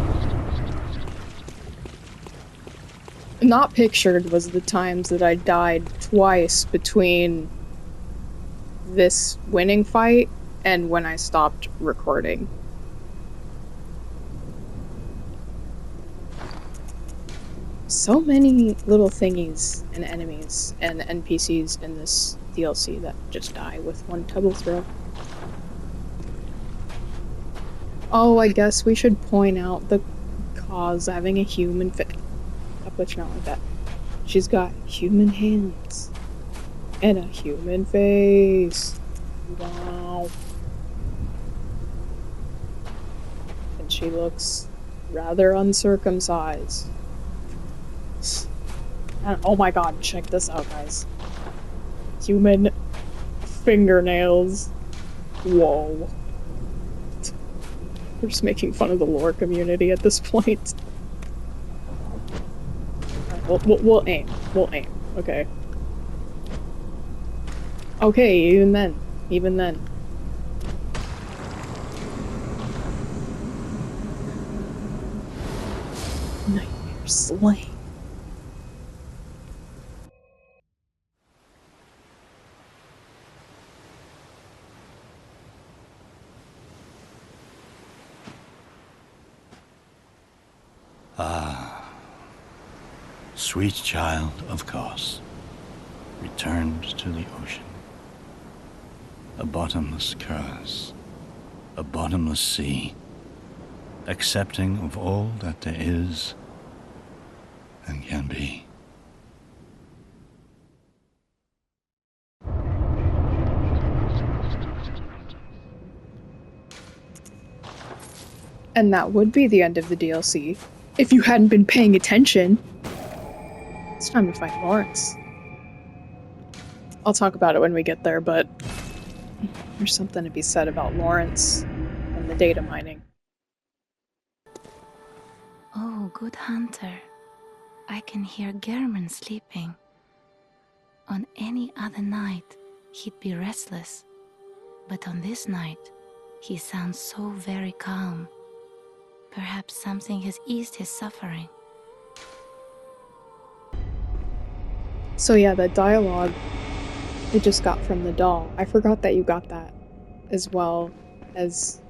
Not pictured was the times that I died twice between this winning fight and when I stopped recording. So many little thingies and enemies and NPCs in this DLC that just die with one tubble throw. Oh, I guess we should point out the cause having a human face. Which not like that. She's got human hands and a human face. Wow. And she looks rather uncircumcised. And, oh my god, check this out, guys. Human fingernails. Whoa. We're just making fun of the lore community at this point. We'll aim. We'll aim. Okay. Okay, even then. Even then. Nightmare slain. Sweet child of Kos, returned to the ocean. A bottomless curse, a bottomless sea, accepting of all that there is and can be. And that would be the end of the DLC, if you hadn't been paying attention. It's time to fight Lawrence. I'll talk about it when we get there, but there's something to be said about Lawrence and the data mining. Oh, good hunter. I can hear Gehrman sleeping. On any other night, he'd be restless. But on this night, he sounds so very calm. Perhaps something has eased his suffering. So yeah, that dialogue we just got from the doll. I forgot that you got that, as well as,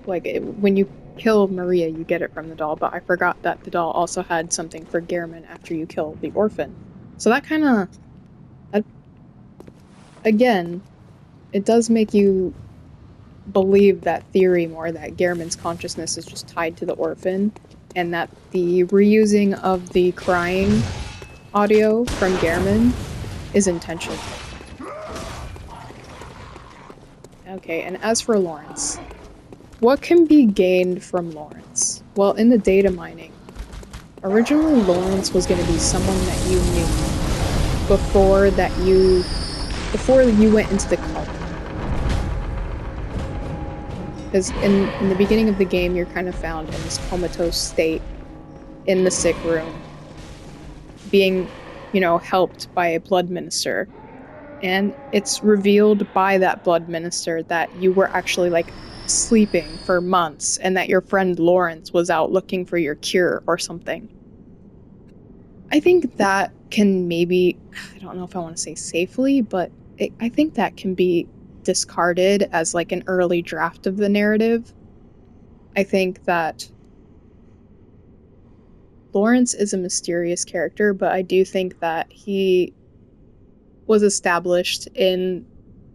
like, when you kill Maria, you get it from the doll, but I forgot that the doll also had something for Gehrman after you kill the orphan. So that kind of, again, it does make you believe that theory more, that Gehrman's consciousness is just tied to the orphan, and that the reusing of the crying audio from Gehrman is intentional. Okay, and as for Lawrence, what can be gained from Lawrence? Well, in the data mining, originally Lawrence was going to be someone that you knew before you went into the cult. Because in the beginning of the game, you're kind of found in this comatose state in the sick room, being, helped by a blood minister. And it's revealed by that blood minister that you were actually, sleeping for months, and that your friend Lawrence was out looking for your cure or something. I think that can maybe, I don't know if I want to say safely, but I think that can be discarded as an early draft of the narrative. I think that Lawrence is a mysterious character, but I do think that he was established in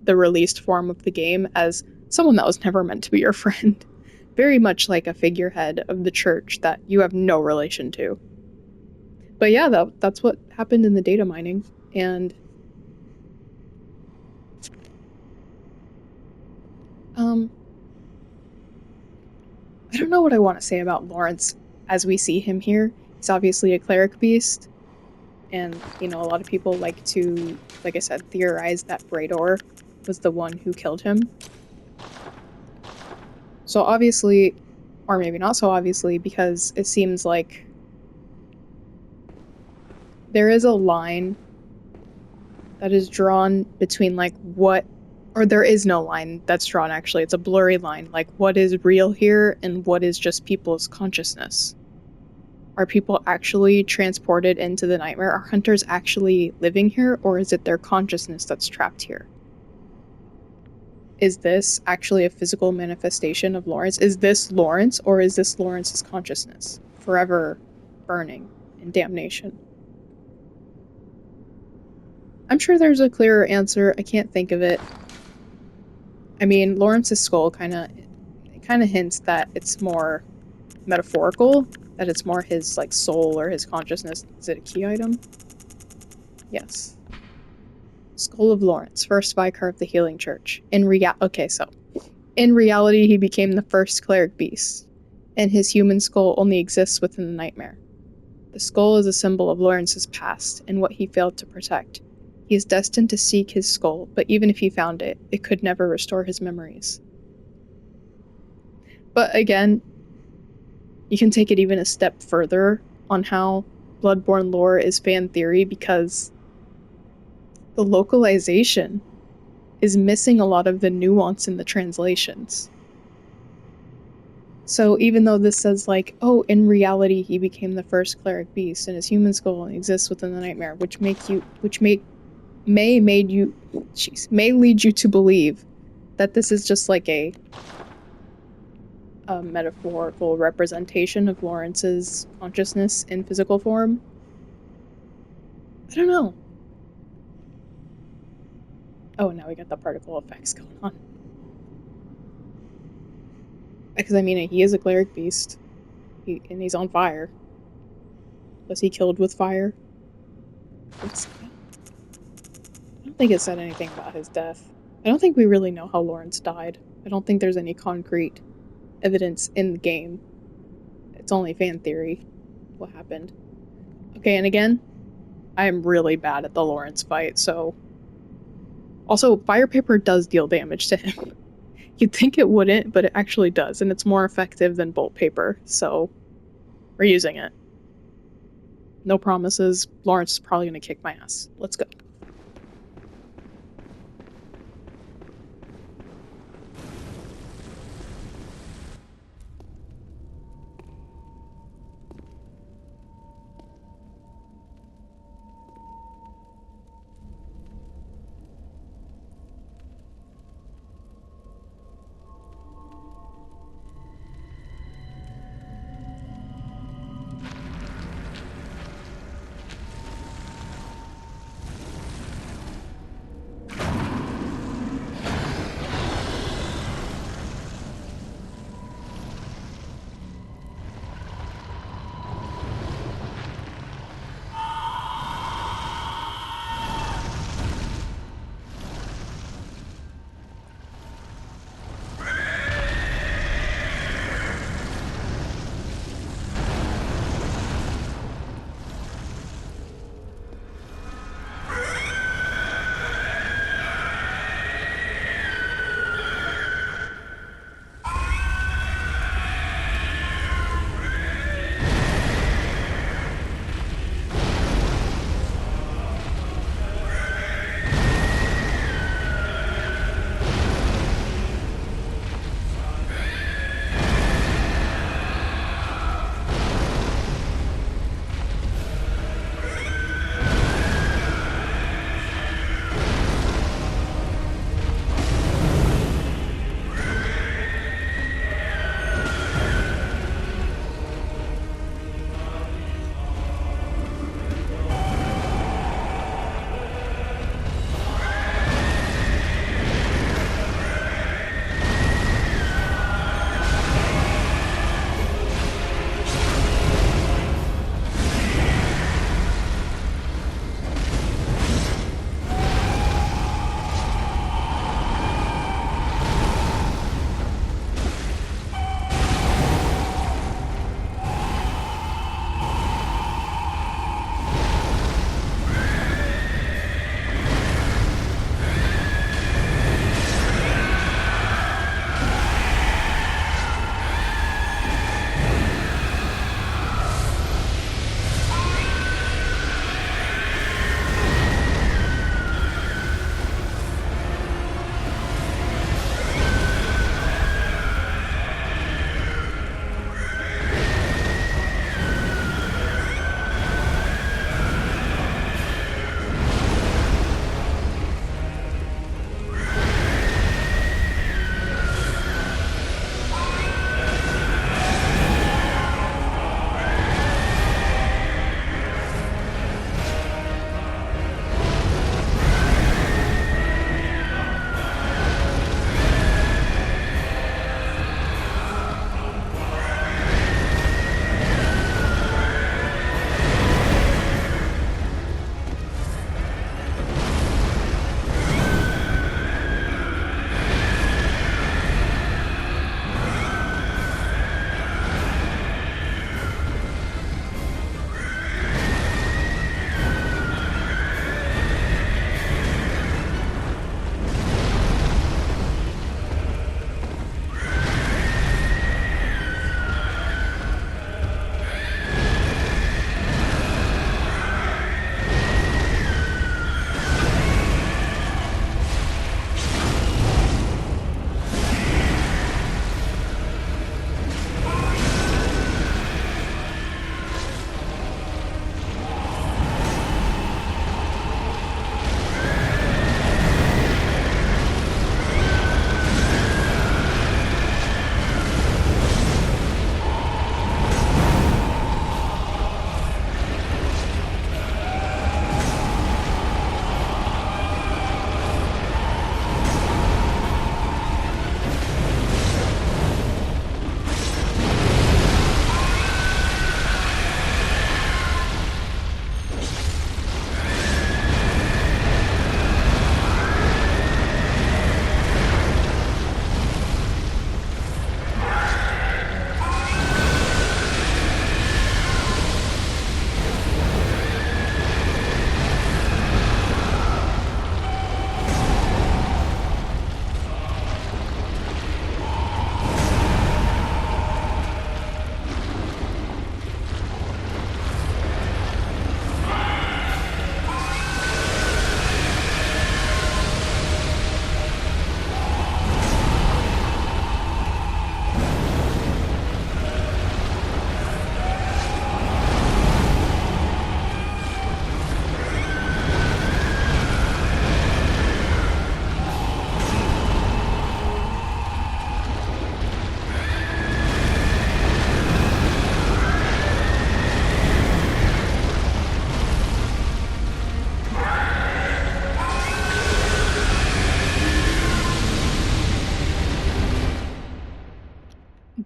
the released form of the game as someone that was never meant to be your friend. Very much like a figurehead of the church that you have no relation to. But yeah, that's what happened in the data mining, and I don't know what I want to say about Lawrence as we see him here. He's obviously a cleric beast, and, a lot of people like to, like I said, theorize that Brador was the one who killed him. So obviously, or maybe not so obviously, because it seems like there is a line that is drawn between, what Or there is no line that's drawn, actually. It's a blurry line. Like, what is real here and what is just people's consciousness? Are people actually transported into the nightmare? Are hunters actually living here, or is it their consciousness that's trapped here? Is this actually a physical manifestation of Lawrence? Is this Lawrence, or is this Lawrence's consciousness forever burning in damnation? I'm sure there's a clearer answer. I can't think of it. I mean, Lawrence's skull kind of hints that it's more metaphorical, that it's more his like soul or his consciousness. Is it a key item? Yes. Skull of Lawrence, first vicar of the Healing Church. In reality, he became the first cleric beast, and his human skull only exists within the nightmare. The skull is a symbol of Lawrence's past and what he failed to protect. He is destined to seek his skull, but even if he found it, it could never restore his memories. But again, you can take it even a step further on how Bloodborne lore is fan theory, because the localization is missing a lot of the nuance in the translations. So even though this says like, oh, in reality he became the first cleric beast and his human skull only exists within the nightmare, which may lead you to believe that this is just like a metaphorical representation of Lawrence's consciousness in physical form. I don't know. Oh, now we got the particle effects going on. Because, I mean, he is a cleric beast. And he's on fire. Was he killed with fire? I don't think it said anything about his death. I don't think we really know how Lawrence died. I don't think there's any concrete evidence in the game. It's only fan theory what happened. Okay, and again, I am really bad at the Lawrence fight, so... Also, fire paper does deal damage to him. You'd think it wouldn't, but it actually does, and it's more effective than bolt paper, so we're using it. No promises. Lawrence is probably going to kick my ass. Let's go.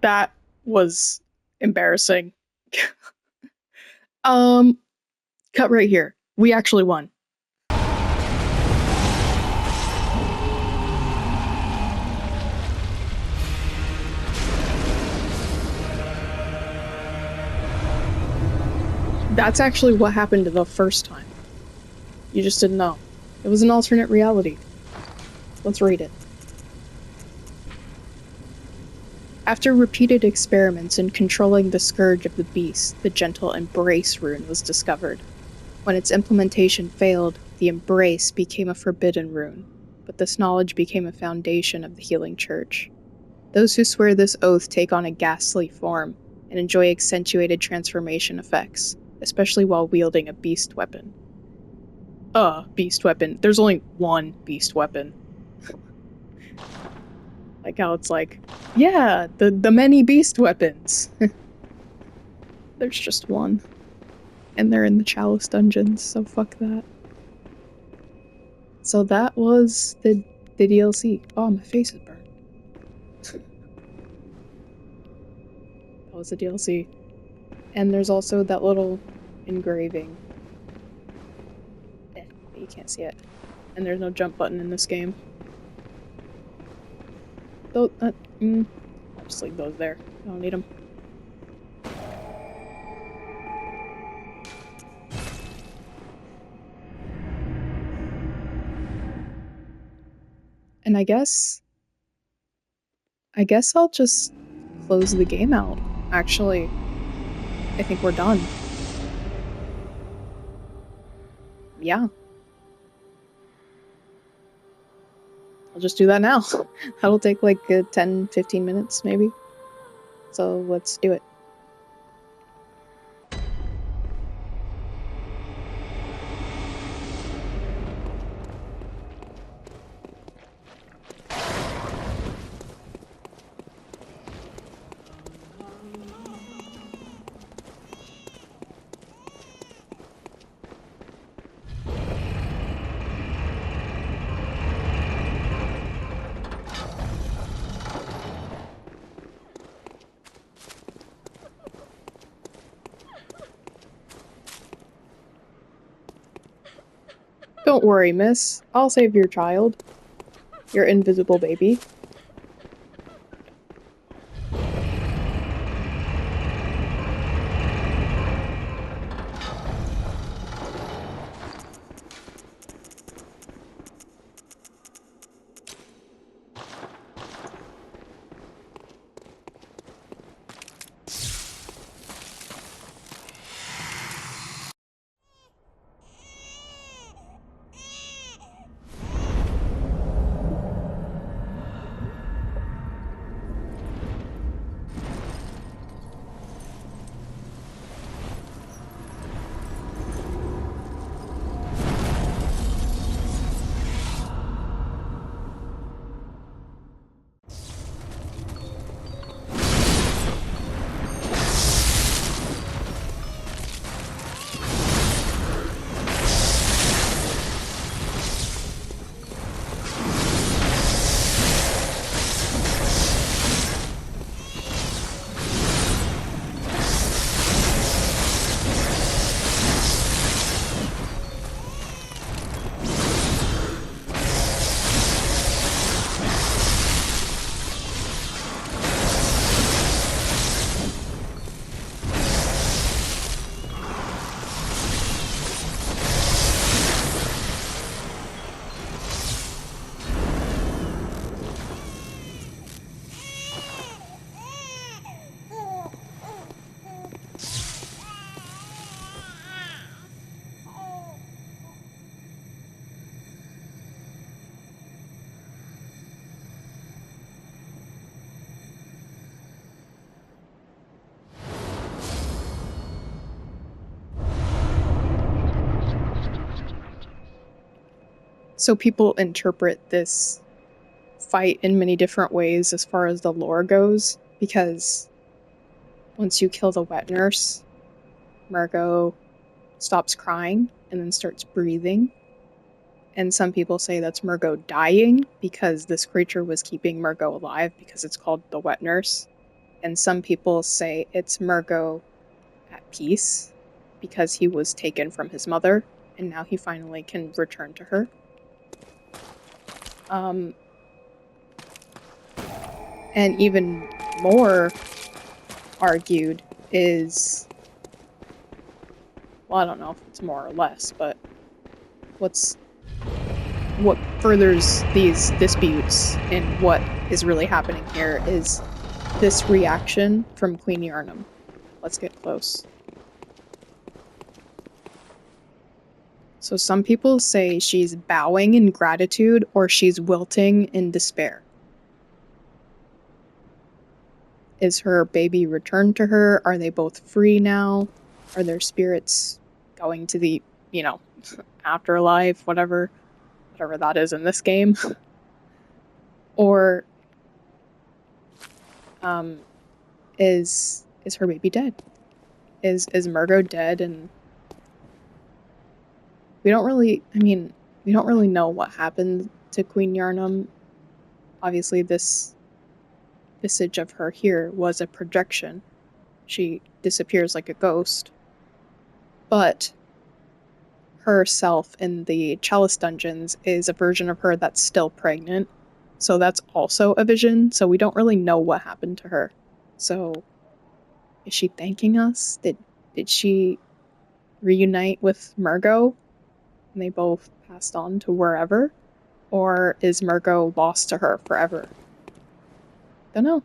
That was embarrassing. Cut right here. We actually won. That's actually what happened the first time. You just didn't know. It was an alternate reality. Let's read it. After repeated experiments in controlling the scourge of the beast, the gentle Embrace rune was discovered. When its implementation failed, the Embrace became a forbidden rune, but this knowledge became a foundation of the Healing Church. Those who swear this oath take on a ghastly form and enjoy accentuated transformation effects, especially while wielding a beast weapon. Beast weapon. There's only one beast weapon. Like how it's like, yeah, the many beast weapons. There's just one. And they're in the Chalice dungeons, so fuck that. So that was the DLC. Oh, my face is burned. That was the DLC. And there's also that little engraving. You can't see it. And there's no jump button in this game. Though, I'll just leave those there. I don't need them. And I guess I'll just close the game out. Actually, I think we're done. Yeah. I'll just do that now. That'll take like 10-15 minutes, maybe. So let's do it. Don't worry, miss. I'll save your child. Your invisible baby. So people interpret this fight in many different ways as far as the lore goes, because once you kill the wet nurse, Margot stops crying and then starts breathing. And some people say that's Margot dying because this creature was keeping Margot alive because it's called the wet nurse. And some people say it's Murgo at peace because he was taken from his mother and now he finally can return to her. And even more argued is, well, I don't know if it's more or less, but what furthers these disputes and what is really happening here is this reaction from Queen Yarnum. Let's get close. So some people say she's bowing in gratitude or she's wilting in despair. Is her baby returned to her? Are they both free now? Are their spirits going to the, afterlife, whatever that is in this game? Or is her baby dead? Is Murgo dead? And we don't really know what happened to Queen Yarnum. Obviously this visage of her here was a projection. She disappears like a ghost. But herself in the Chalice dungeons is a version of her that's still pregnant. So that's also a vision. So we don't really know what happened to her. So is she thanking us? Did she reunite with Murgo and they both passed on to wherever? Or is Murgo lost to her forever? Don't know.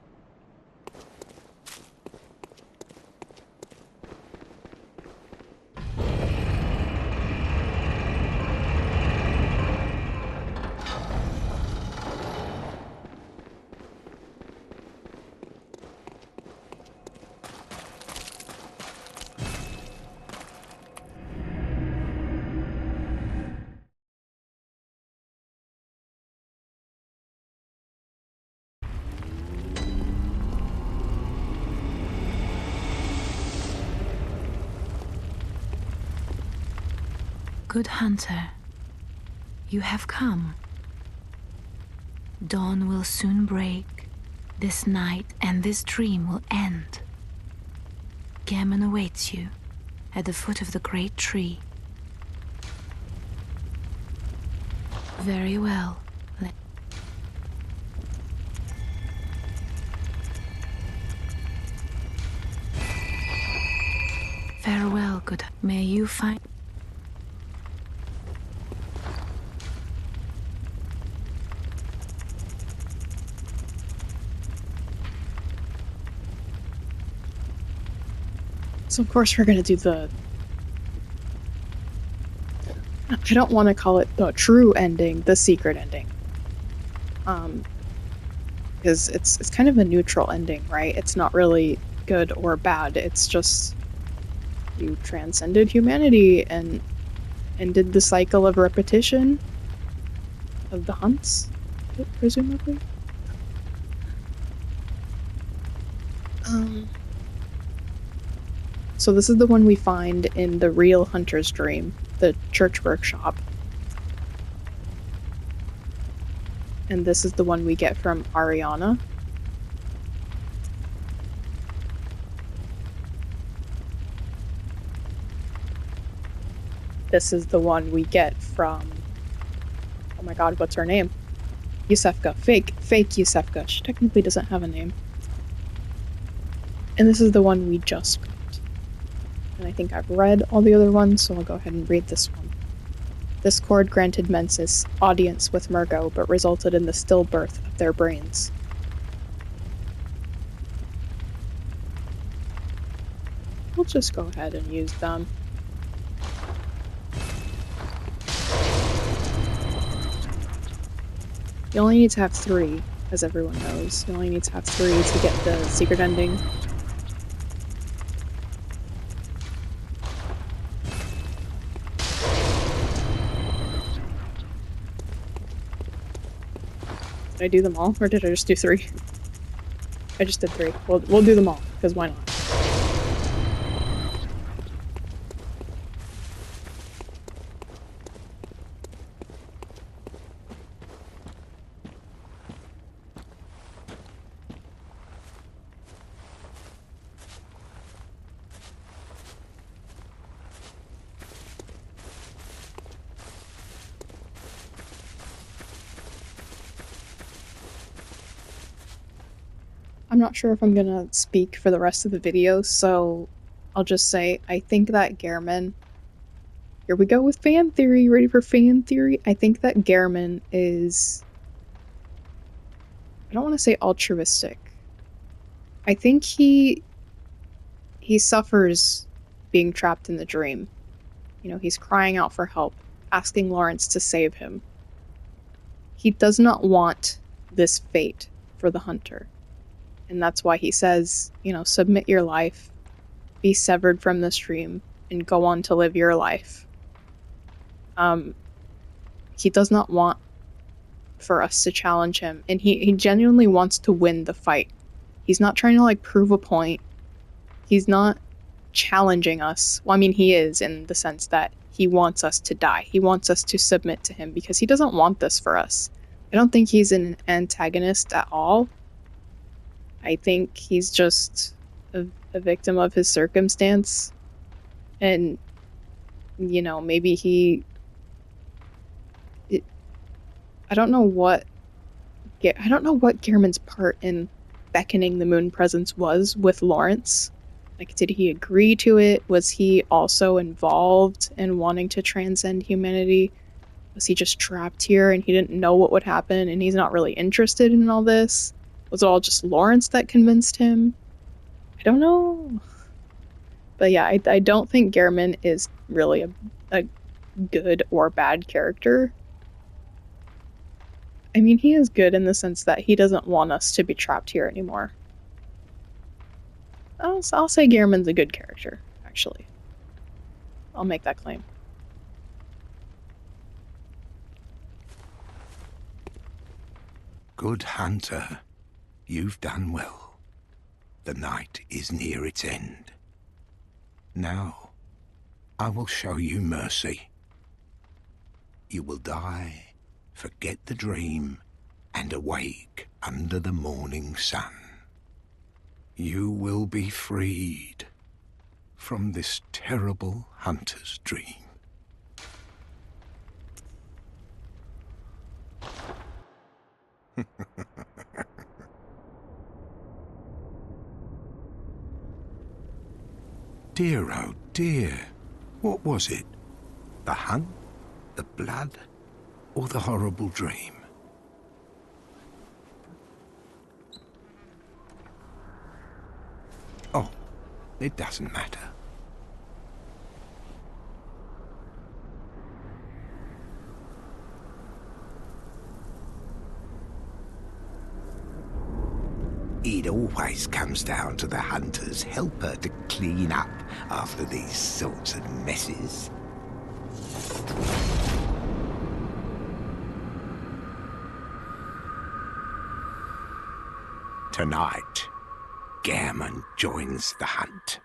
Good hunter, you have come. Dawn will soon break. This night and this dream will end. Gammon awaits you at the foot of the great tree. Very well. Farewell, good. May you find. So of course we're gonna do the... I don't want to call it the true ending, the secret ending. Because it's kind of a neutral ending, right? It's not really good or bad. It's just you transcended humanity and ended the cycle of repetition of the hunts, presumably. So this is the one we find in the real Hunter's Dream, the church workshop. And this is the one we get from Ariana. This is the one we get from... oh my god, what's her name? Yusefka. Fake Yusefka. She technically doesn't have a name. And this is the one we just got. And I think I've read all the other ones, so I'll go ahead and read this one. This cord granted Mensis audience with Murgo, but resulted in the stillbirth of their brains. We'll just go ahead and use them. You only need to have 3, as everyone knows. You only need to have 3 to get the secret ending. Did I do them all, or did I just do 3? I just did 3. We'll do them all, because why not? I'm not sure if I'm gonna speak for the rest of the video, so I'll just say I think that Gehrman... Here we go with fan theory. Ready for fan theory? I think that Gehrman is... I don't want to say altruistic. I think he suffers being trapped in the dream. You know, he's crying out for help, asking Lawrence to save him. He does not want this fate for the hunter. And that's why he says, you know, submit your life, be severed from this dream, and go on to live your life. He does not want for us to challenge him, and he genuinely wants to win the fight. He's not trying to, like, prove a point. He's not challenging us. Well, I mean, he is, in the sense that he wants us to die. He wants us to submit to him, because he doesn't want this for us. I don't think he's an antagonist at all. I think he's just a victim of his circumstance. And, you know, maybe I don't know what Gehrman's part in beckoning the moon presence was with Lawrence. Like, did he agree to it? Was he also involved in wanting to transcend humanity? Was he just trapped here and he didn't know what would happen and he's not really interested in all this? Was it all just Lawrence that convinced him? I don't know. But yeah, I don't think Gehrman is really a good or bad character. I mean, he is good in the sense that he doesn't want us to be trapped here anymore. I'll say Gehrman's a good character, actually. I'll make that claim. Good hunter, you've done well. The night is near its end. Now, I will show you mercy. You will die, forget the dream, and awake under the morning sun. You will be freed from this terrible hunter's dream. Dear, oh dear, what was it? The hunt, the blood, or the horrible dream? Oh, it doesn't matter. It always comes down to the hunter's helper to clean up after these sorts of messes. Tonight, Gehrman joins the hunt.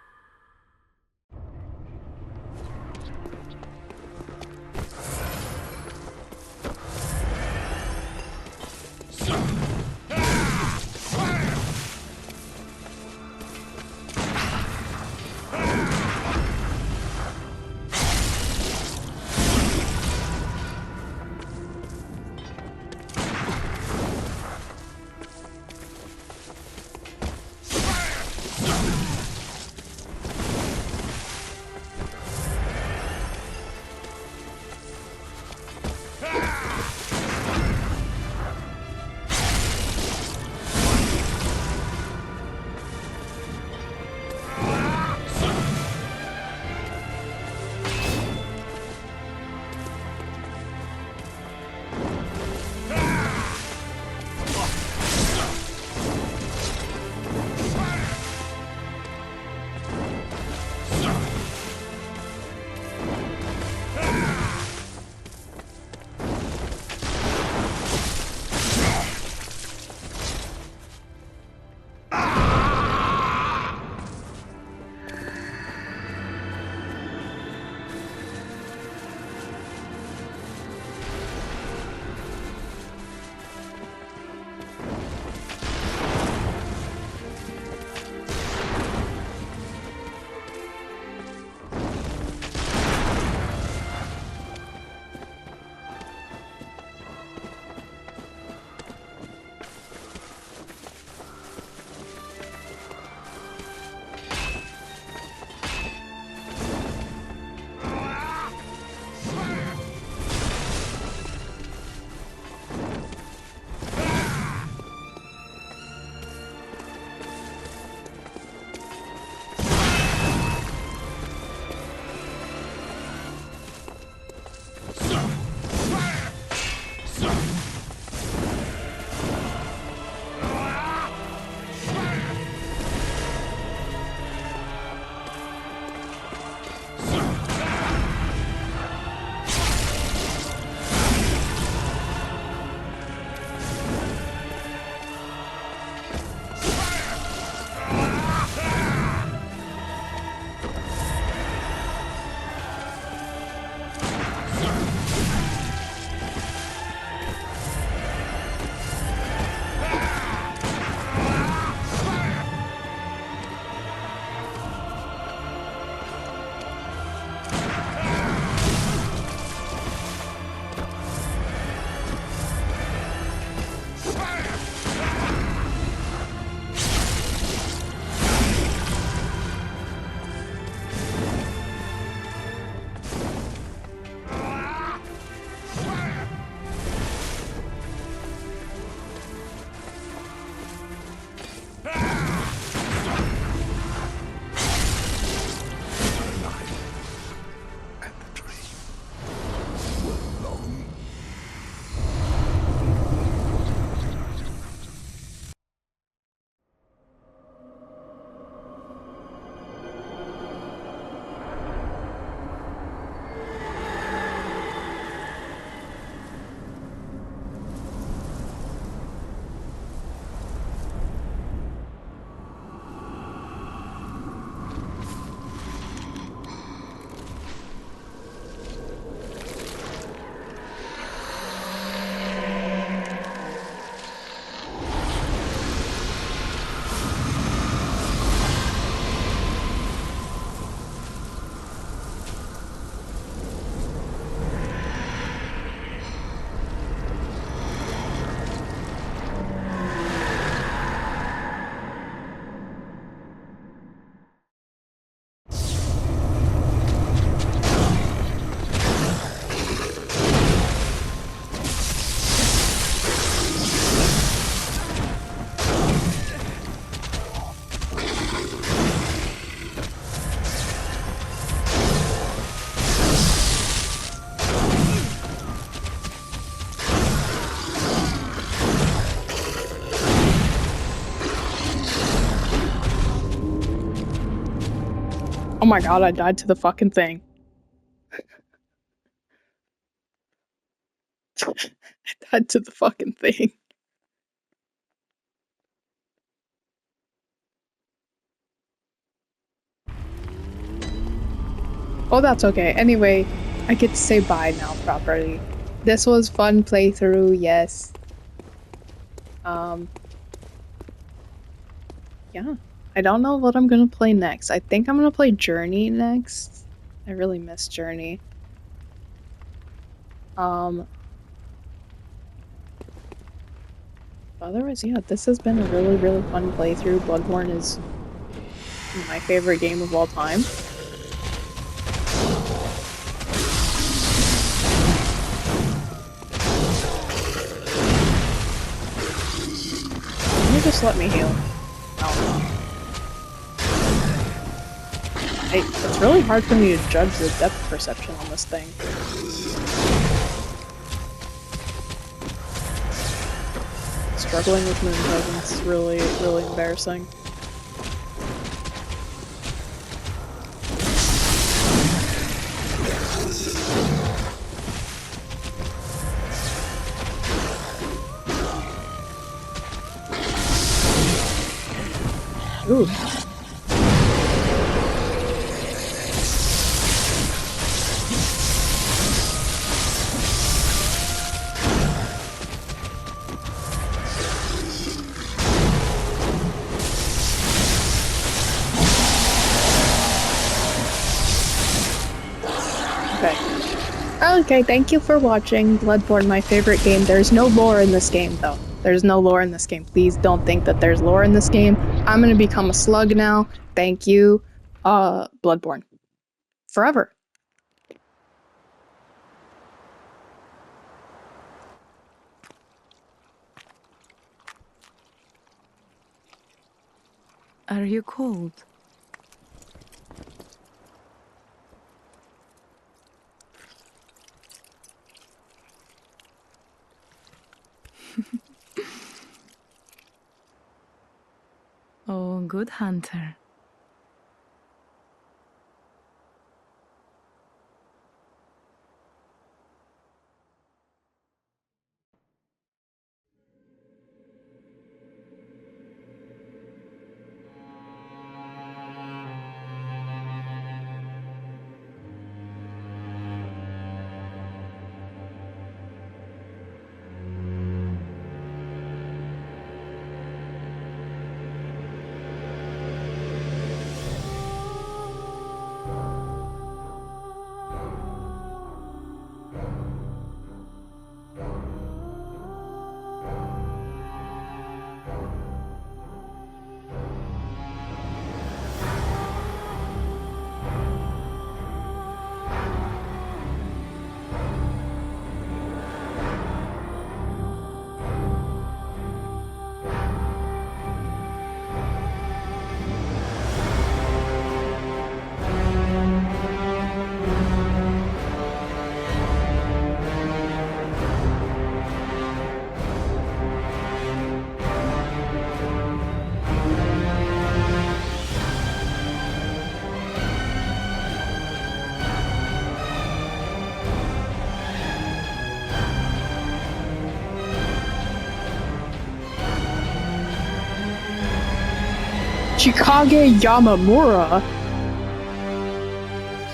Oh my god, I died to the fucking thing. I died to the fucking thing. Oh, that's okay. Anyway, I get to say bye now properly. This was fun playthrough, yes. Yeah. I don't know what I'm gonna play next. I think I'm gonna play Journey next. I really miss Journey. Otherwise, yeah, this has been a really, really fun playthrough. Bloodborne is my favorite game of all time. Just let me heal. Oh. It's really hard for me to judge the depth perception on this thing. Struggling with moon presence is really, really embarrassing. Ooh. Okay, thank you for watching Bloodborne, my favorite game. There's no lore in this game, though. There's no lore in this game. Please don't think that there's lore in this game. I'm gonna become a slug now. Thank you, Bloodborne. Forever. Are you cold? Oh, good hunter. Chikage Yamamura?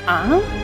Huh?